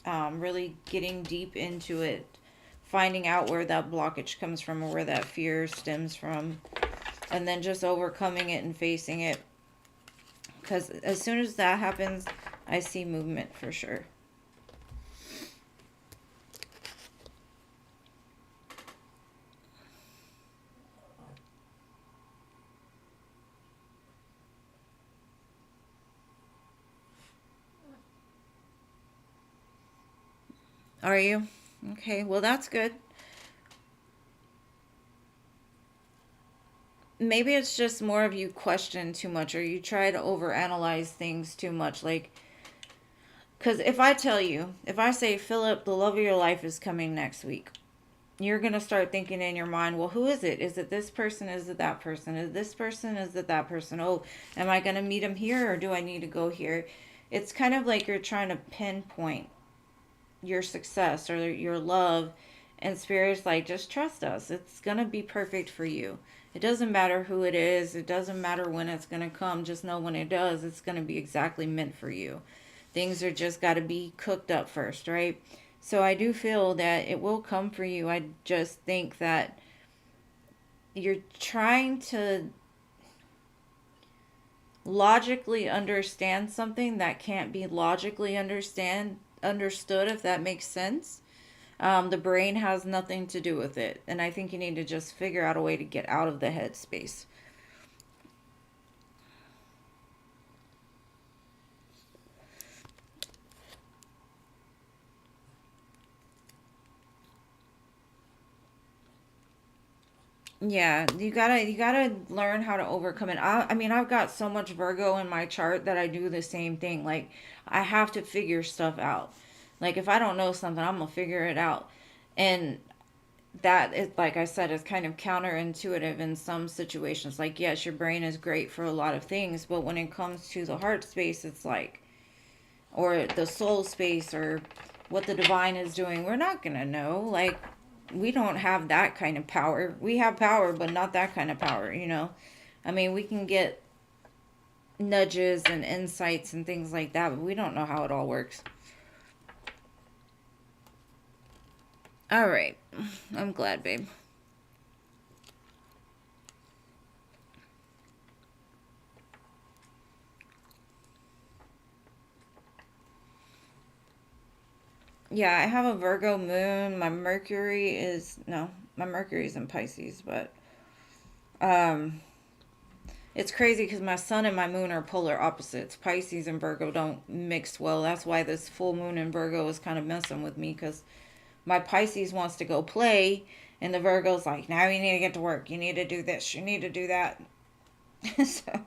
Really getting deep into it. Finding out where that blockage comes from or where that fear stems from. And then just overcoming it and facing it. Because as soon as that happens, I see movement for sure. Are you? Okay, well, that's good. Maybe it's just more of you question too much, or you try to overanalyze things too much. Like, because if I say, Philip, the love of your life is coming next week, you're going to start thinking in your mind, well, who is it? Is it this person? Is it that person? Is this person? Is it that person? Oh, am I going to meet him here, or do I need to go here? It's kind of like you're trying to pinpoint your success or your love, and spirit's like, just trust us, it's gonna be perfect for you. It doesn't matter who it is. It doesn't matter when it's going to come. Just know when it does, it's going to be exactly meant for you. Things are just got to be cooked up first, right? So I do feel that it will come for you. I just think that you're trying to logically understand something that can't be logically understood, if that makes sense. The brain has nothing to do with it, and I think you need to just figure out a way to get out of the headspace. Yeah, you gotta learn how to overcome it. I mean, I've got so much Virgo in my chart that I do the same thing. Like, I have to figure stuff out. Like, if I don't know something, I'm gonna figure it out. And that is, like I said, is kind of counterintuitive in some situations. Like, yes, your brain is great for a lot of things, but when it comes to the heart space, it's like, or the soul space, or what the divine is doing, we're not gonna know. Like, we don't have that kind of power. We have power, but not that kind of power, you know? I mean, we can get nudges and insights and things like that, but we don't know how it all works. All right. I'm glad, babe. Yeah, I have a Virgo moon. My Mercury is, no, my Mercury's in Pisces, but um it's crazy because my sun and my moon are polar opposites. Pisces and Virgo don't mix well. That's why this full moon in Virgo is kind of messing with me, because my Pisces wants to go play, and the Virgo's like, now you need to get to work. You need to do this. You need to do that. So,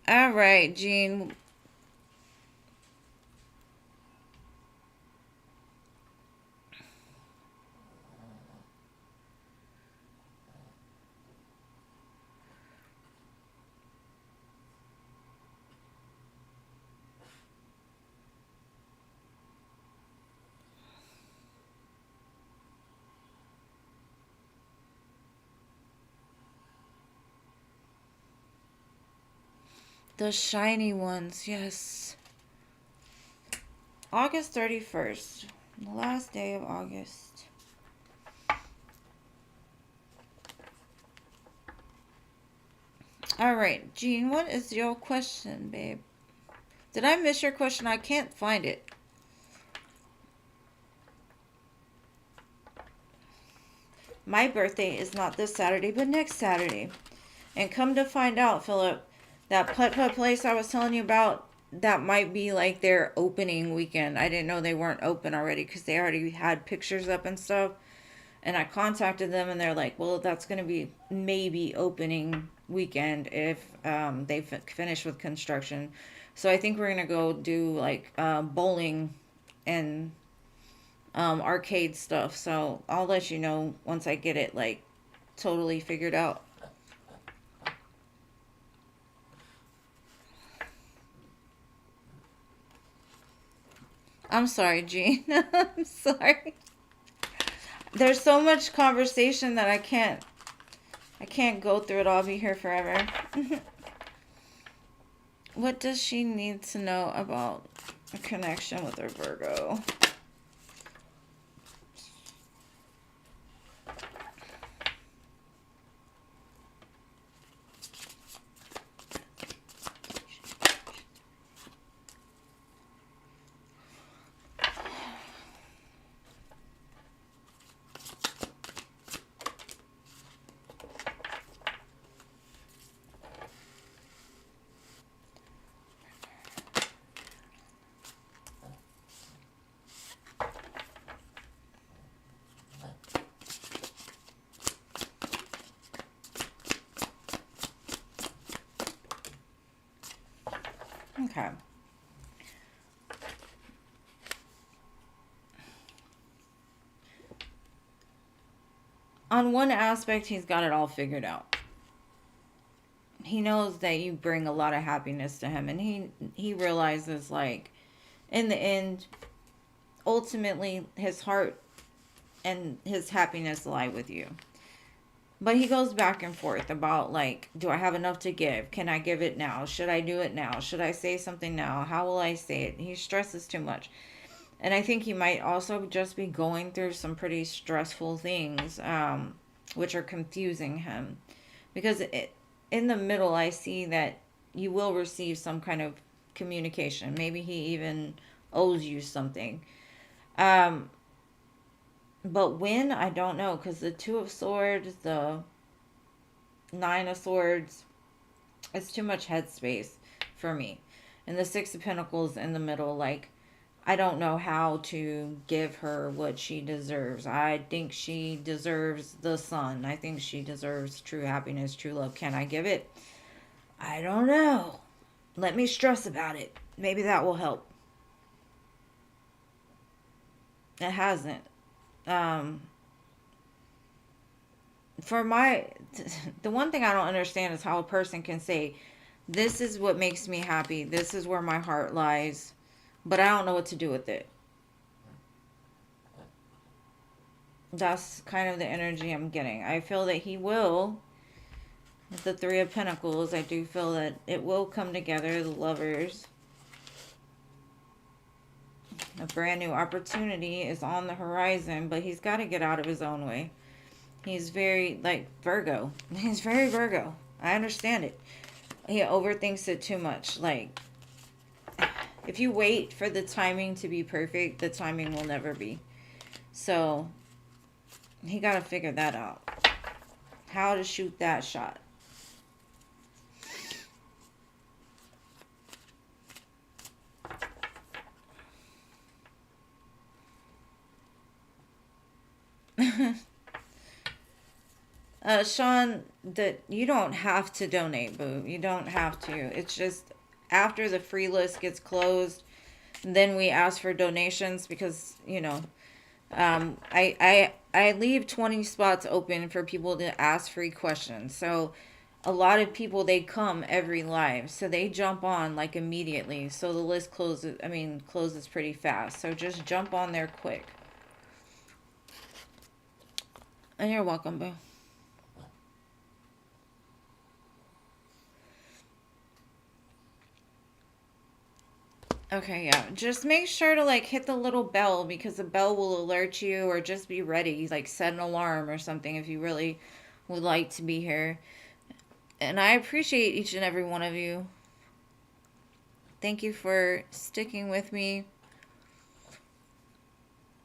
all right, Jean. The shiny ones, yes. August 31st, the last day of August. All right, Jean, what is your question, babe? Did I miss your question? I can't find it. My birthday is not this Saturday, but next Saturday. And come to find out, Philip, that putt putt place I was telling you about, that might be like their opening weekend. I didn't know they weren't open already because they already had pictures up and stuff. And I contacted them, and they're like, well, that's going to be maybe opening weekend if they finish with construction. So I think we're going to go do like bowling and arcade stuff. So I'll let you know once I get it like totally figured out. I'm sorry, Jean. I'm sorry. There's so much conversation that I can't go through it. I'll be here forever. What does she need to know about a connection with her Virgo? Okay. On one aspect, he's got it all figured out. He knows that you bring a lot of happiness to him, and he realizes, like, in the end, ultimately his heart and his happiness lie with you. But he goes back and forth about, like, do I have enough to give? Can I give it now? Should I do it now? Should I say something now? How will I say it? He stresses too much. And I think he might also just be going through some pretty stressful things, which are confusing him. Because in the middle, I see that you will receive some kind of communication. Maybe he even owes you something. Um, but when, I don't know, because the Two of Swords, the Nine of Swords, it's too much headspace for me. And the Six of Pentacles in the middle, like, I don't know how to give her what she deserves. I think she deserves the sun. I think she deserves true happiness, true love. Can I give it? I don't know. Let me stress about it. Maybe that will help. It hasn't. Um, for my, the one thing I don't understand is how a person can say, this is what makes me happy. This is where my heart lies. But I don't know what to do with it. That's kind of the energy I'm getting. I feel that he will. With the Three of Pentacles, I do feel that it will come together, the lovers. A brand new opportunity is on the horizon, but he's got to get out of his own way. He's very, like, Virgo. He's very Virgo. I understand it. He overthinks it too much. Like, if you wait for the timing to be perfect, the timing will never be. So, he got to figure that out. How to shoot that shot. Sean, that you don't have to donate, boo. You don't have to. It's just after the free list gets closed, then we ask for donations because, you know, I leave 20 spots open for people to ask free questions. So a lot of people, they come every live, so they jump on like immediately. So the list closes pretty fast. So just jump on there quick. And you're welcome, boo. Okay, yeah. Just make sure to, like, hit the little bell because the bell will alert you, or just be ready. Like, set an alarm or something if you really would like to be here. And I appreciate each and every one of you. Thank you for sticking with me.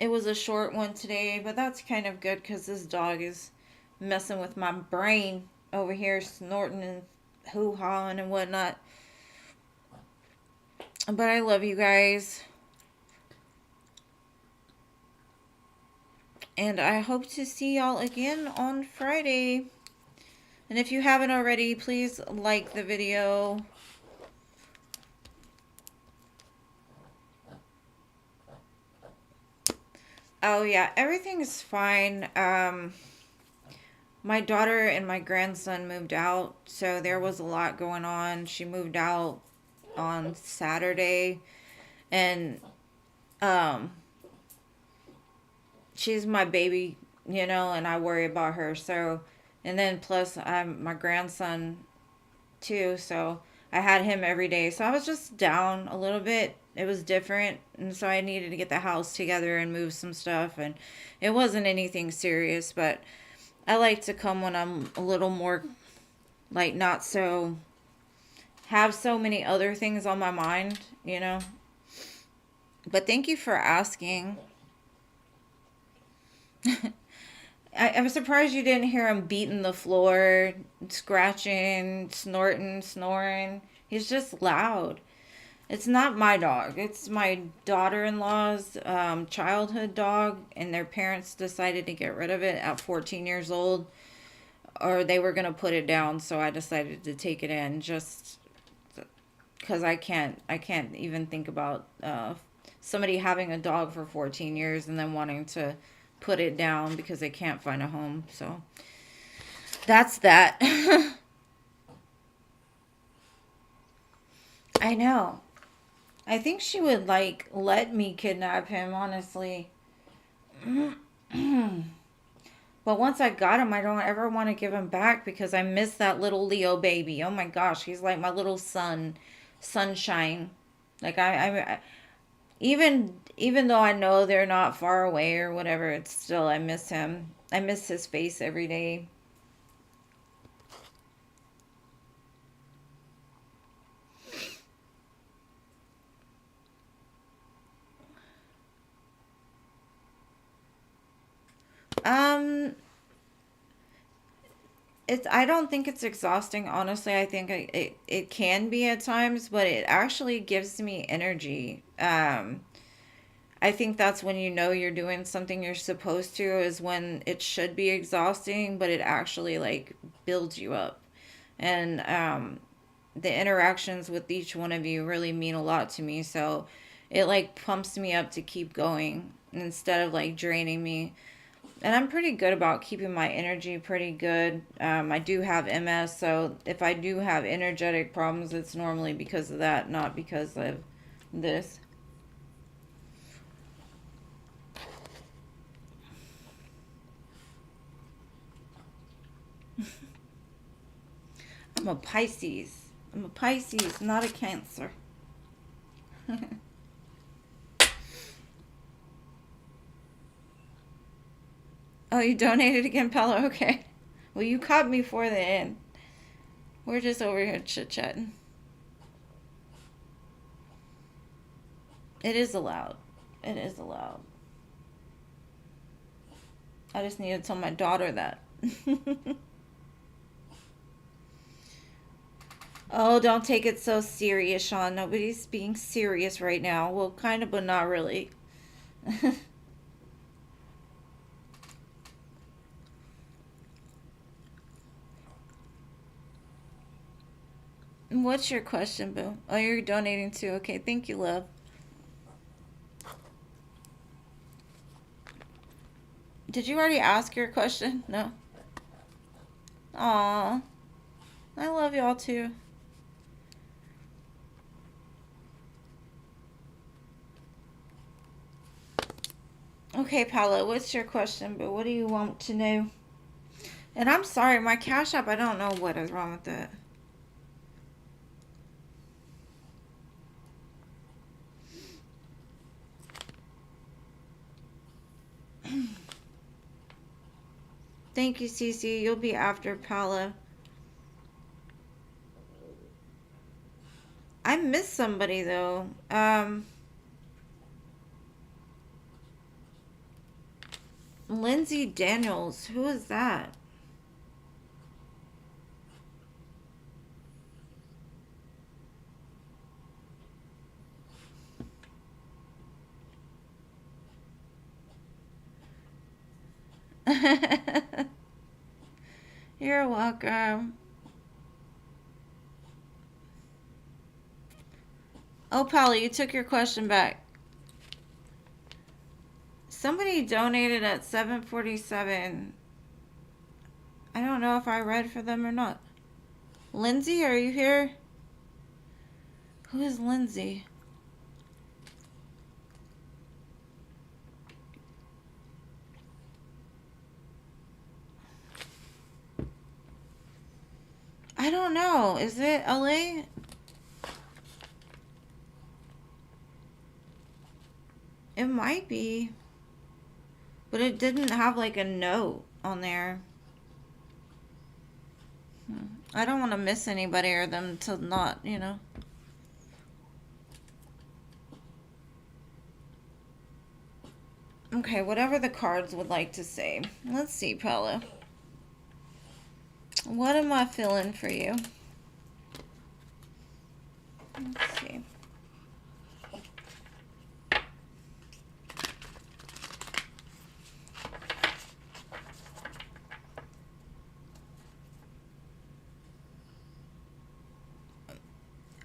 It was a short one today, but that's kind of good because this dog is messing with my brain over here, snorting and hoo-hawing and whatnot. But I love you guys. And I hope to see y'all again on Friday. And if you haven't already, please like the video. Oh yeah, everything's fine. My daughter and my grandson moved out, so there was a lot going on. She moved out on Saturday, and she's my baby, you know, and I worry about her. So, and then plus I'm my grandson too, so I had him every day. So I was just down a little bit. It was different, and so I needed to get the house together and move some stuff, and it wasn't anything serious, but I like to come when I'm a little more, like, not so, have so many other things on my mind, you know. But thank you for asking. I'm surprised you didn't hear him beating the floor, scratching, snorting, snoring. He's just loud. It's not my dog. It's my daughter-in-law's childhood dog, and their parents decided to get rid of it at 14 years old, or they were going to put it down, so I decided to take it in just because I can't even think about somebody having a dog for 14 years and then wanting to put it down because they can't find a home. So that's that. I know. I think she would, like, let me kidnap him, honestly. But once I got him, I don't ever want to give him back because I miss that little Leo baby. Oh my gosh, he's like my little sunshine. Like even though I know they're not far away or whatever, it's still I miss him. I miss his face every day. Um, it's I don't think it's exhausting, honestly. I think it can be at times, but it actually gives me energy. I think that's when you know you're doing something you're supposed to, is when it should be exhausting, but it actually like builds you up. And the interactions with each one of you really mean a lot to me. So it like pumps me up to keep going instead of like draining me. And I'm pretty good about keeping my energy pretty good. I do have MS, so if I do have energetic problems, it's normally because of that, not because of this. I'm a Pisces. I'm a Pisces, not a Cancer. Oh, you donated again, Paolo? Okay. Well, you caught me for the end. We're just over here chit-chatting. It is allowed. It is allowed. I just need to tell my daughter that. Oh, don't take it so serious, Sean. Nobody's being serious right now. Well, kind of, but not really. What's your question, Boo? Oh, you're donating too. Okay, thank you, love. Did you already ask your question? No. Aw, I love y'all too. Okay, Paolo, what's your question? But what do you want to know? And I'm sorry, my Cash App, I don't know what is wrong with that. Thank you, Cece. You'll be after Paolo. I miss somebody though. Lindsay Daniels. Who is that? You're welcome. Oh, Paolo, you took your question back. Somebody donated at 7:47. I don't know if I read for them or not. Lindsay, are you here? Who is Lindsay? I don't know. Is it LA? It might be. But it didn't have like a note on there. I don't want to miss anybody or them to not, you know. Okay, whatever the cards would like to say. Let's see, Paolo. What am I feeling for you? Let's see.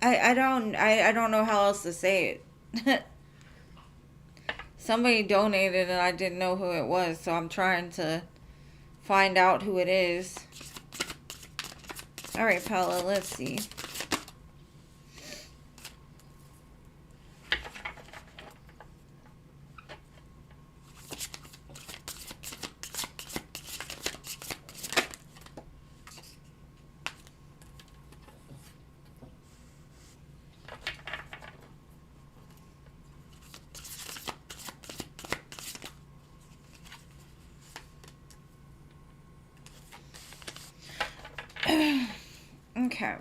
I don't know how else to say it. Somebody donated and I didn't know who it was, so I'm trying to find out who it is. All right, Paolo, let's see. Okay.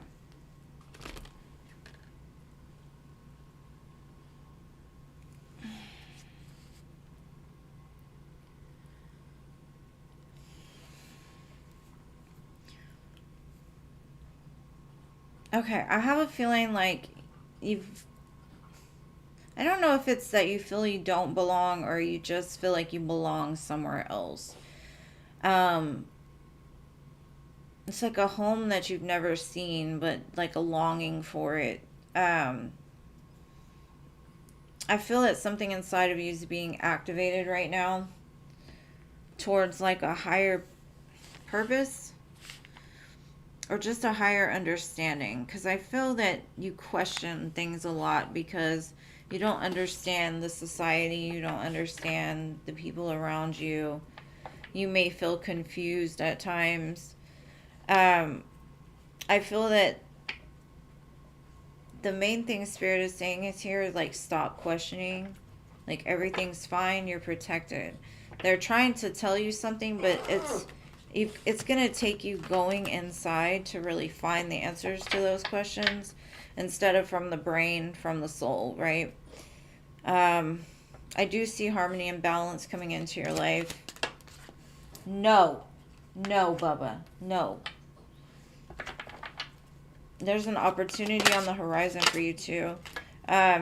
Okay, I have a feeling like you've, I don't know if it's that you feel you don't belong or you just feel like you belong somewhere else. Um, it's like a home that you've never seen, but like a longing for it. Um, I feel that something inside of you is being activated right now towards like a higher purpose or just a higher understanding, because I feel that you question things a lot because you don't understand the society, you don't understand the people around you. You may feel confused at times. um I feel that the main thing Spirit is saying is here is like stop questioning. Like everything's fine, you're protected. They're trying to tell you something, but it's gonna take you going inside to really find the answers to those questions instead of from the brain, from the soul, right? Um, I do see harmony and balance coming into your life. No, no, Bubba, no. There's an opportunity on the horizon for you too.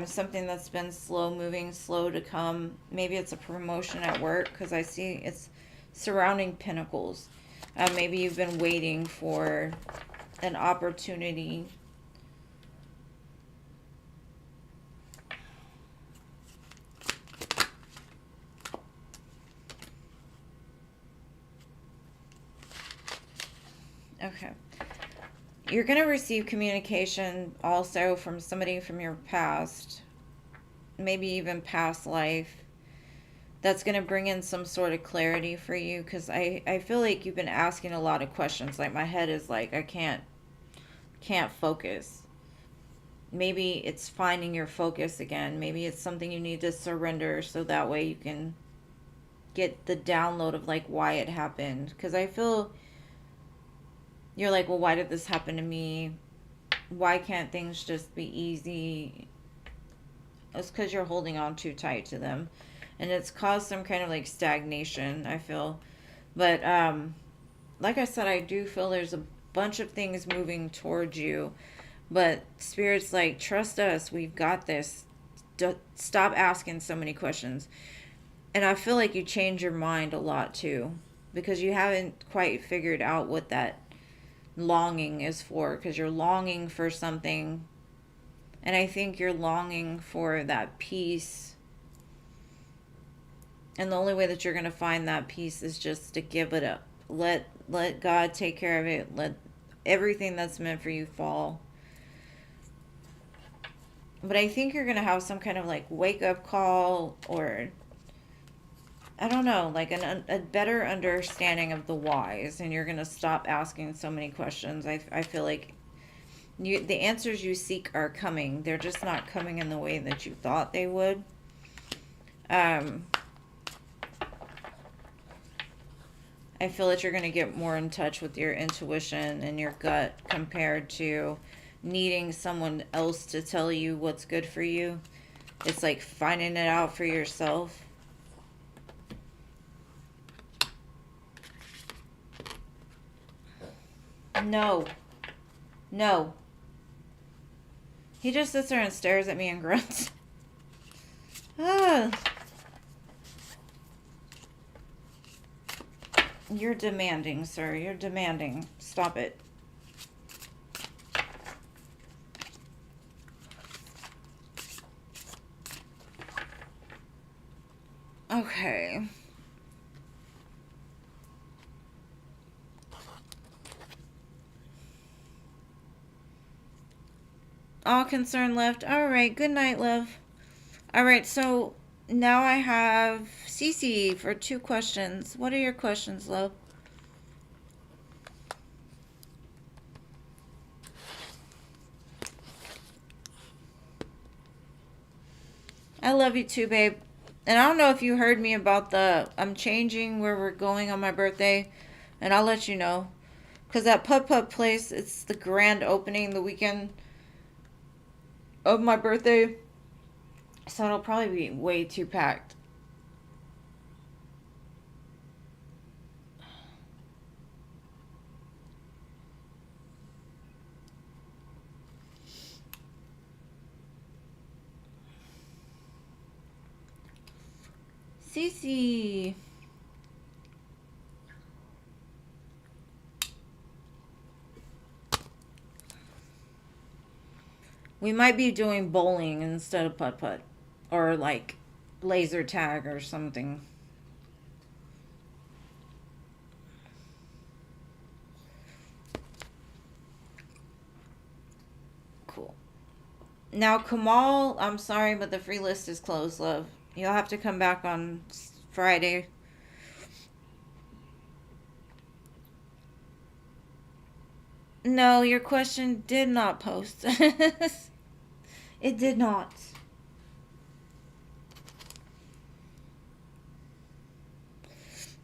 Something that's been slow moving, slow to come. Maybe it's a promotion at work because I see it's surrounding pinnacles. Maybe you've been waiting for an opportunity. Okay. You're going to receive communication also from somebody from your past, maybe even past life, that's going to bring in some sort of clarity for you, because I feel like you've been asking a lot of questions. Like my head is like, I can't focus. Maybe it's finding your focus again. Maybe it's something you need to surrender so that way you can get the download of like why it happened. Because I feel you're like, well, why did this happen to me? Why can't things just be easy? It's because you're holding on too tight to them. And it's caused some kind of like stagnation, I feel. But like I said, I do feel there's a bunch of things moving towards you. But Spirit's like, trust us, we've got this. Stop asking so many questions. And I feel like you change your mind a lot too, because you haven't quite figured out what that longing is for, because you're longing for something, and I think you're longing for that peace, and the only way that you're going to find that peace is just to give it up. Let God take care of it. Let everything that's meant for you fall. But I think you're going to have some kind of like wake up call, or I don't know, like a better understanding of the whys, and you're going to stop asking so many questions. I feel like the answers you seek are coming. They're just not coming in the way that you thought they would. I feel that you're going to get more in touch with your intuition and your gut compared to needing someone else to tell you what's good for you. It's like finding it out for yourself. No. No. He just sits there and stares at me and grunts. Ah. You're demanding, sir. You're demanding. Stop it. Okay. All concern left. All right. Good night, love. All right. So now I have Cece for 2 questions. What are your questions, love? I love you too, babe. And I don't know if you heard me about I'm changing where we're going on my birthday, and I'll let you know. Because that Pud Pud place, it's the grand opening the weekend of my birthday. So it'll probably be way too packed. Cece. We might be doing bowling instead of putt putt. Or like laser tag or something. Cool. Now, Kamal, I'm sorry, but the free list is closed, love. You'll have to come back on Friday. No, your question did not post. It did not.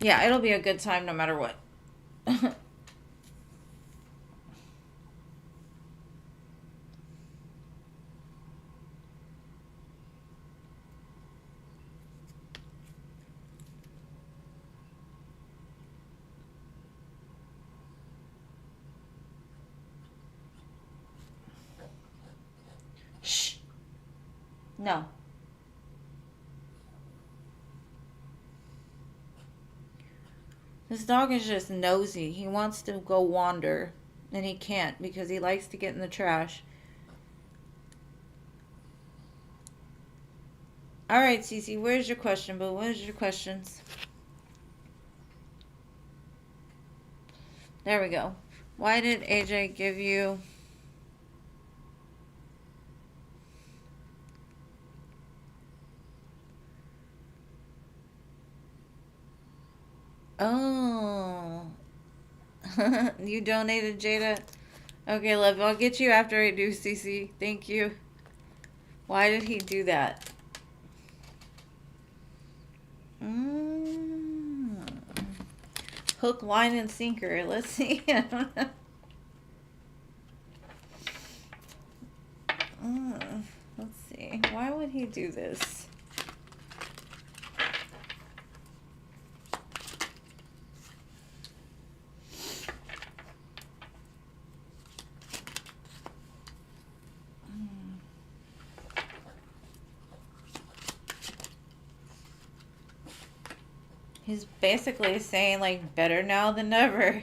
Yeah, it'll be a good time no matter what. Shh. No. This dog is just nosy. He wants to go wander, and he can't because he likes to get in the trash. All right, Cece, where's your question, boo? Where's your questions? There we go. Why did AJ give you... Oh. You donated, Jada? Okay, love, I'll get you after I do, Cece. Thank you. Why did he do that? Hook, line, and sinker. Let's see. I don't know. Let's see. Why would he do this? He's basically saying, like, better now than never.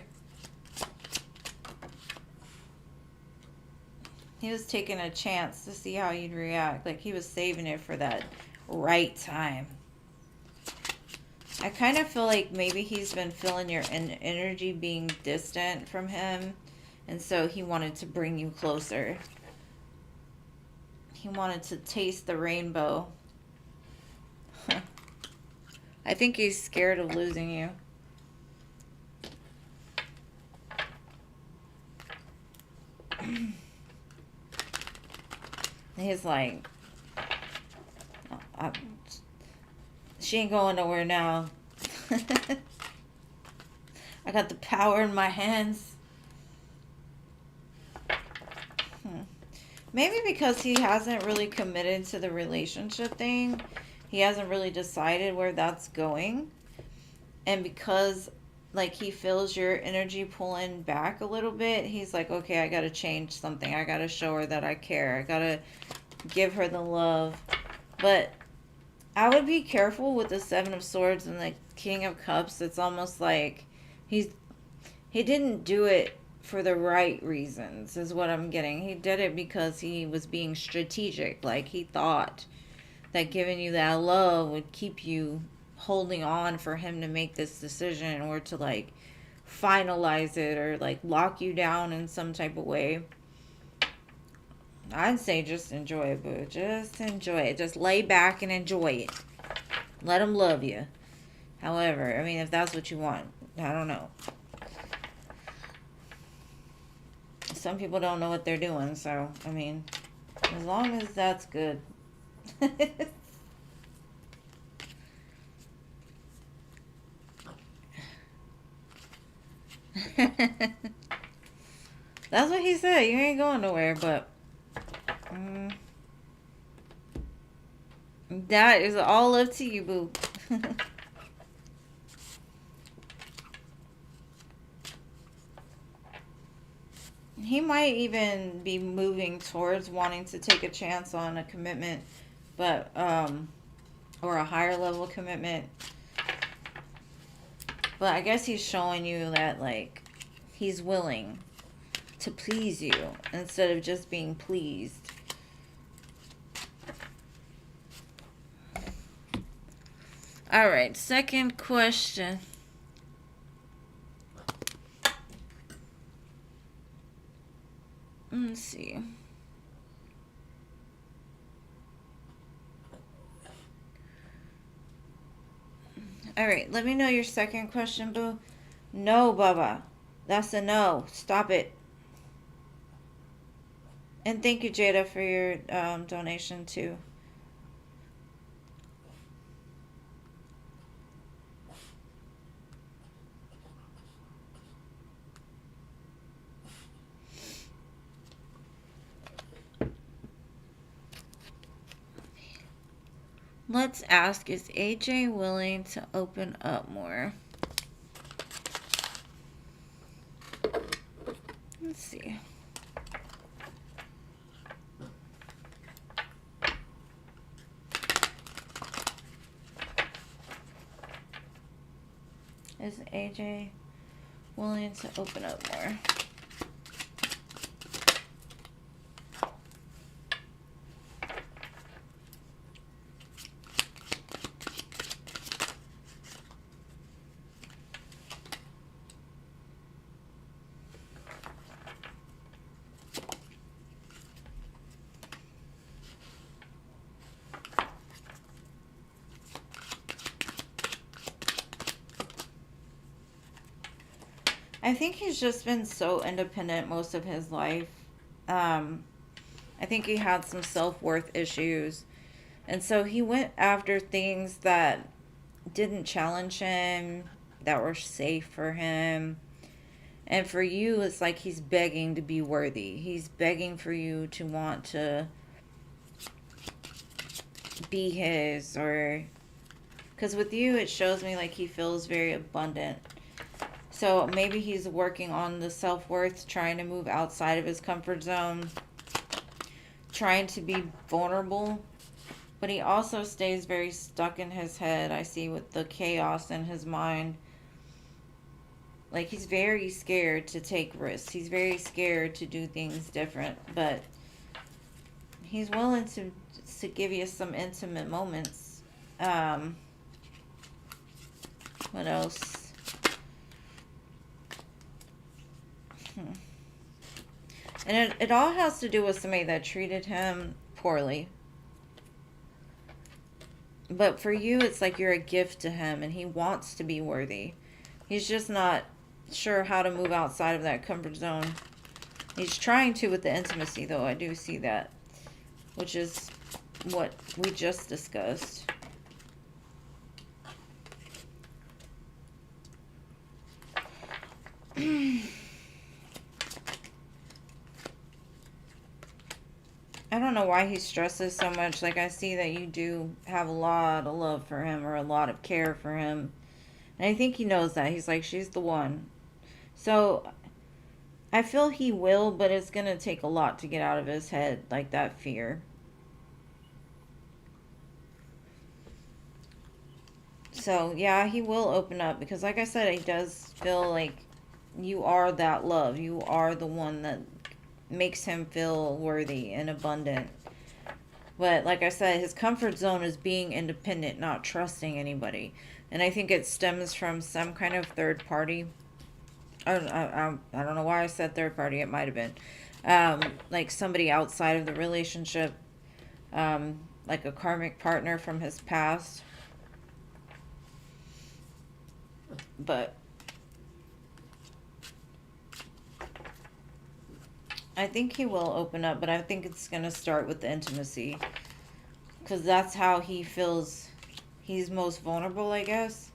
He was taking a chance to see how you'd react. Like, he was saving it for that right time. I kind of feel like maybe he's been feeling your energy being distant from him. And so he wanted to bring you closer. He wanted to taste the rainbow. I think he's scared of losing you. He's like, she ain't going nowhere now. I got the power in my hands. Maybe because he hasn't really committed to the relationship thing. He hasn't really decided where that's going. And because, like, he feels your energy pulling back a little bit, he's like, okay, I got to change something. I got to show her that I care. I got to give her the love. But I would be careful with the Seven of Swords and the King of Cups. It's almost like he didn't do it for the right reasons, is what I'm getting. He did it because he was being strategic. Like, he thought that giving you that love would keep you holding on for him to make this decision or to, like, finalize it or, like, lock you down in some type of way. I'd say just enjoy it, boo. Just enjoy it. Just lay back and enjoy it. Let him love you. However, I mean, if that's what you want, I don't know. Some people don't know what they're doing, so, I mean, as long as that's good. That's what he said. You ain't going nowhere, but that is all up to you, boo. He might even be moving towards wanting to take a chance on a commitment, but or a higher level commitment. But I guess he's showing you that like he's willing to please you instead of just being pleased. All right, second question. Let's see. All right, let me know your second question, boo. No, Bubba. That's a no. Stop it. And thank you, Jada, for your donation, too. Let's ask, is AJ willing to open up more? Let's see. Is AJ willing to open up more? I think he's just been so independent most of his life. I think he had some self-worth issues. And so he went after things that didn't challenge him, that were safe for him. And for you, it's like he's begging to be worthy. He's begging for you to want to be his, or because with you, it shows me like he feels very abundant. So maybe he's working on the self-worth, trying to move outside of his comfort zone, trying to be vulnerable. But he also stays very stuck in his head, I see, with the chaos in his mind. Like, he's very scared to take risks. He's very scared to do things different. But he's willing to give you some intimate moments. What else? And it all has to do with somebody that treated him poorly. But for you, it's like you're a gift to him, and he wants to be worthy. He's just not sure how to move outside of that comfort zone. He's trying to with the intimacy, though. I do see that, which is what we just discussed. I don't know why he stresses so much. Like, I see that you do have a lot of love for him, or a lot of care for him. And I think he knows that. He's like, she's the one. So I feel he will, but it's going to take a lot to get out of his head, like that fear. So, yeah, he will open up because, like I said, he does feel like you are that love. You are the one that makes him feel worthy and abundant. But like I said, his comfort zone is being independent, not trusting anybody. And I think it stems from some kind of third party. I don't know why I said third party. It might have been like somebody outside of the relationship, like a karmic partner from his past. But I think he will open up, but I think it's going to start with the intimacy. Because that's how he feels he's most vulnerable, I guess.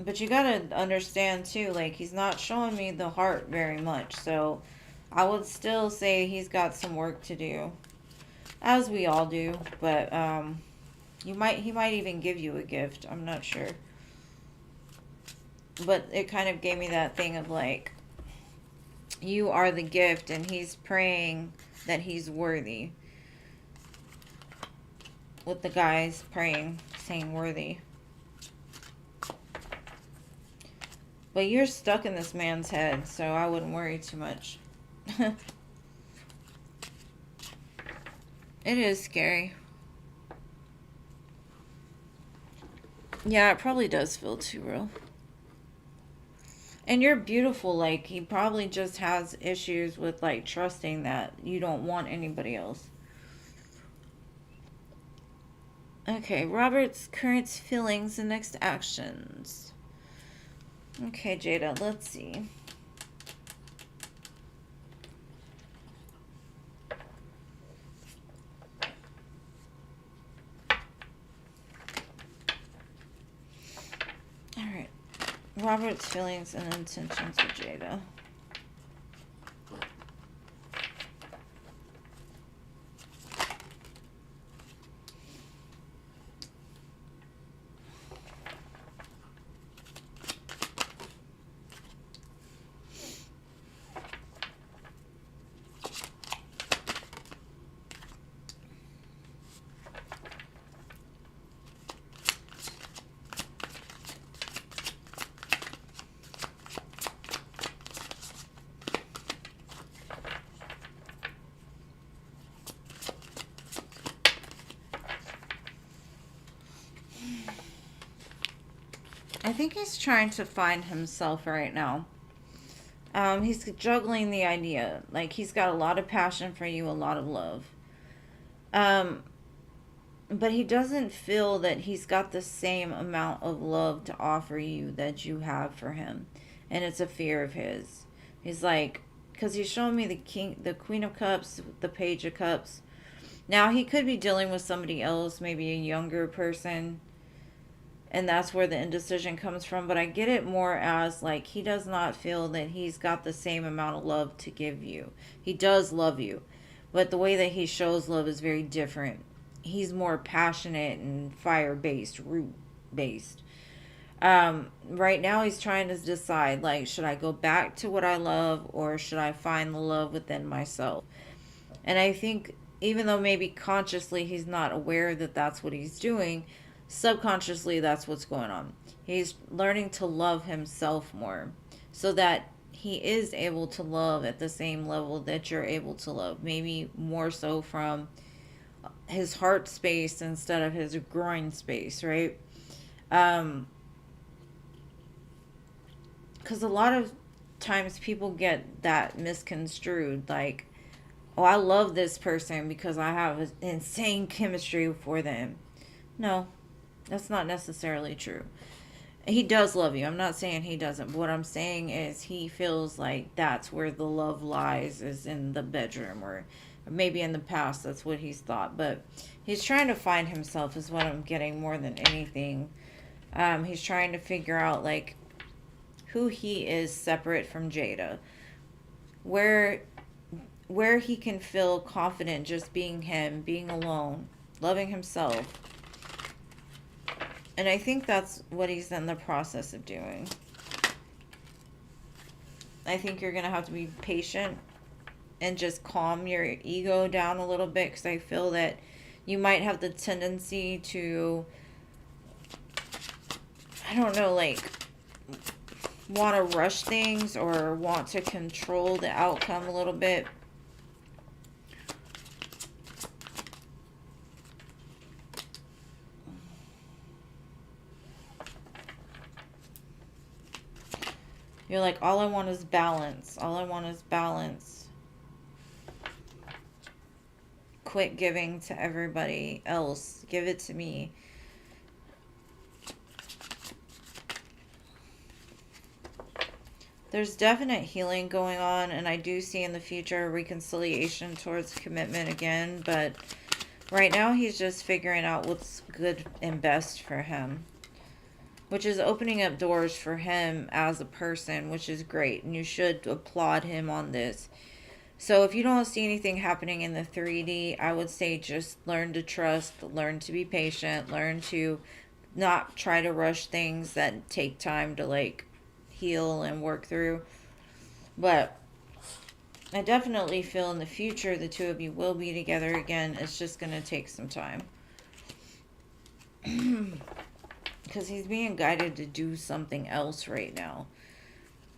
But you gotta understand too, like, he's not showing me the heart very much. So I would still say he's got some work to do, as we all do. But he might even give you a gift. I'm not sure. But it kind of gave me that thing of like, you are the gift, and he's praying that he's worthy. With the guys praying, saying worthy. But you're stuck in this man's head, so I wouldn't worry too much. It is scary. Yeah, it probably does feel too real. And you're beautiful. Like, he probably just has issues with, like, trusting that you don't want anybody else. Okay, Robert's current feelings and next actions. Okay, Jada, let's see. Alright. Robert's feelings and intentions with Jada. I think he's trying to find himself right now. He's juggling the idea. Like, he's got a lot of passion for you, a lot of love. But he doesn't feel that he's got the same amount of love to offer you that you have for him. And it's a fear of his. He's like, because he's showing me the Queen of Cups, the Page of Cups. Now, he could be dealing with somebody else, maybe a younger person, and that's where the indecision comes from. But I get it more as like, he does not feel that he's got the same amount of love to give you. He does love you, but the way that he shows love is very different. He's more passionate and fire based, root based. Right now he's trying to decide, like, should I go back to what I love, or should I find the love within myself? And I think, even though maybe consciously he's not aware that that's what he's doing, subconsciously that's what's going on. He's learning to love himself more, so that he is able to love at the same level that you're able to love. Maybe more so from his heart space instead of his groin space, right? Because a lot of times people get that misconstrued, like, oh, I love this person because I have insane chemistry for them. No, that's not necessarily true. He does love you. I'm not saying he doesn't. But what I'm saying is, he feels like that's where the love lies, is in the bedroom, or maybe in the past that's what he's thought. But he's trying to find himself, is what I'm getting more than anything. He's trying to figure out, like, who he is separate from Jada. Where he can feel confident just being him, being alone, loving himself. And I think that's what he's in the process of doing. I think you're going to have to be patient and just calm your ego down a little bit, because I feel that you might have the tendency to, I don't know, like, want to rush things or want to control the outcome a little bit. You're like, all I want is balance. All I want is balance. Quit giving to everybody else. Give it to me. There's definite healing going on, and I do see in the future reconciliation towards commitment again, but right now he's just figuring out what's good and best for him. which is opening up doors for him as a person, which is great. And you should applaud him on this. So if you don't see anything happening in the 3D, I would say just learn to trust, learn to be patient, learn to not try to rush things that take time to like heal and work through. But I definitely feel in the future the two of you will be together again. It's just going to take some time. Because he's being guided to do something else right now.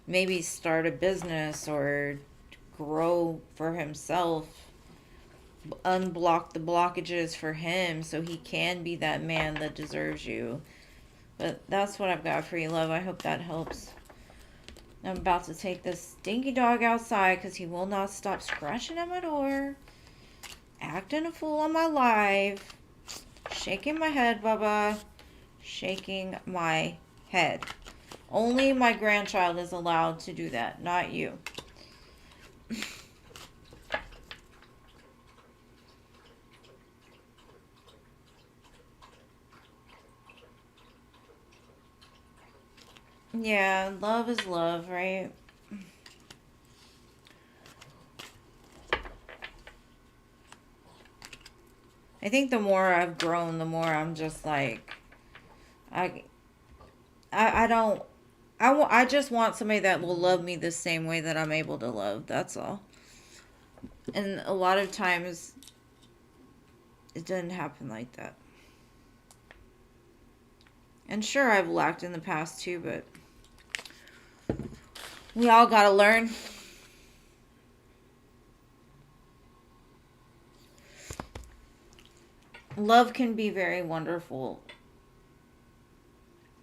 Maybe start a business or grow for himself. Unblock the blockages for him so he can be that man that deserves you. But that's what I've got for you, love. I hope that helps. I'm about to take this stinky dog outside because he will not stop scratching at my door. Acting a fool on my live. Shaking my head, Bubba. Shaking my head. Only my grandchild is allowed to do that, not you. Yeah, love is love, right? I think the more I've grown, the more I'm just like, I don't, I just want somebody that will love me the same way that I'm able to love. That's all. And a lot of times, it doesn't happen like that. And sure, I've lacked in the past too, but we all gotta learn. Love can be very wonderful,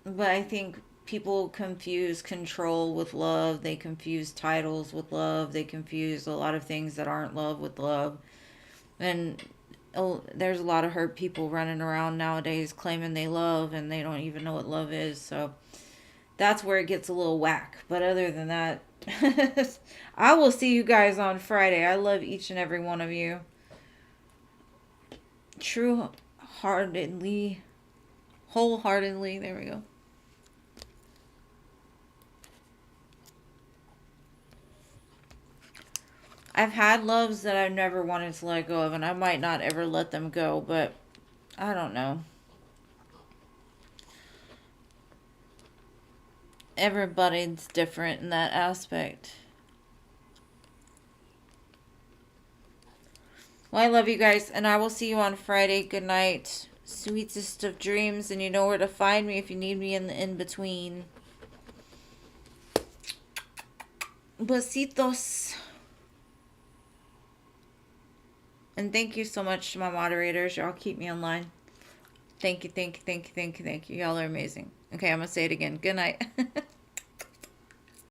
but I think people confuse control with love. They confuse titles with love. They confuse a lot of things that aren't love with love. And there's a lot of hurt people running around nowadays claiming they love and they don't even know what love is. So that's where it gets a little whack. But other than that, I will see you guys on Friday. I love each and every one of you. True heartedly, wholeheartedly. There we go. I've had loves that I've never wanted to let go of, and I might not ever let them go, but I don't know. Everybody's different in that aspect. Well, I love you guys, and I will see you on Friday. Good night. Sweetest of dreams, and you know where to find me if you need me in the in-between. Besitos. And thank you so much to my moderators. Y'all keep me online. Thank you, thank you, thank you, thank you, thank you. Y'all are amazing. Okay, I'm going to say it again. Good night.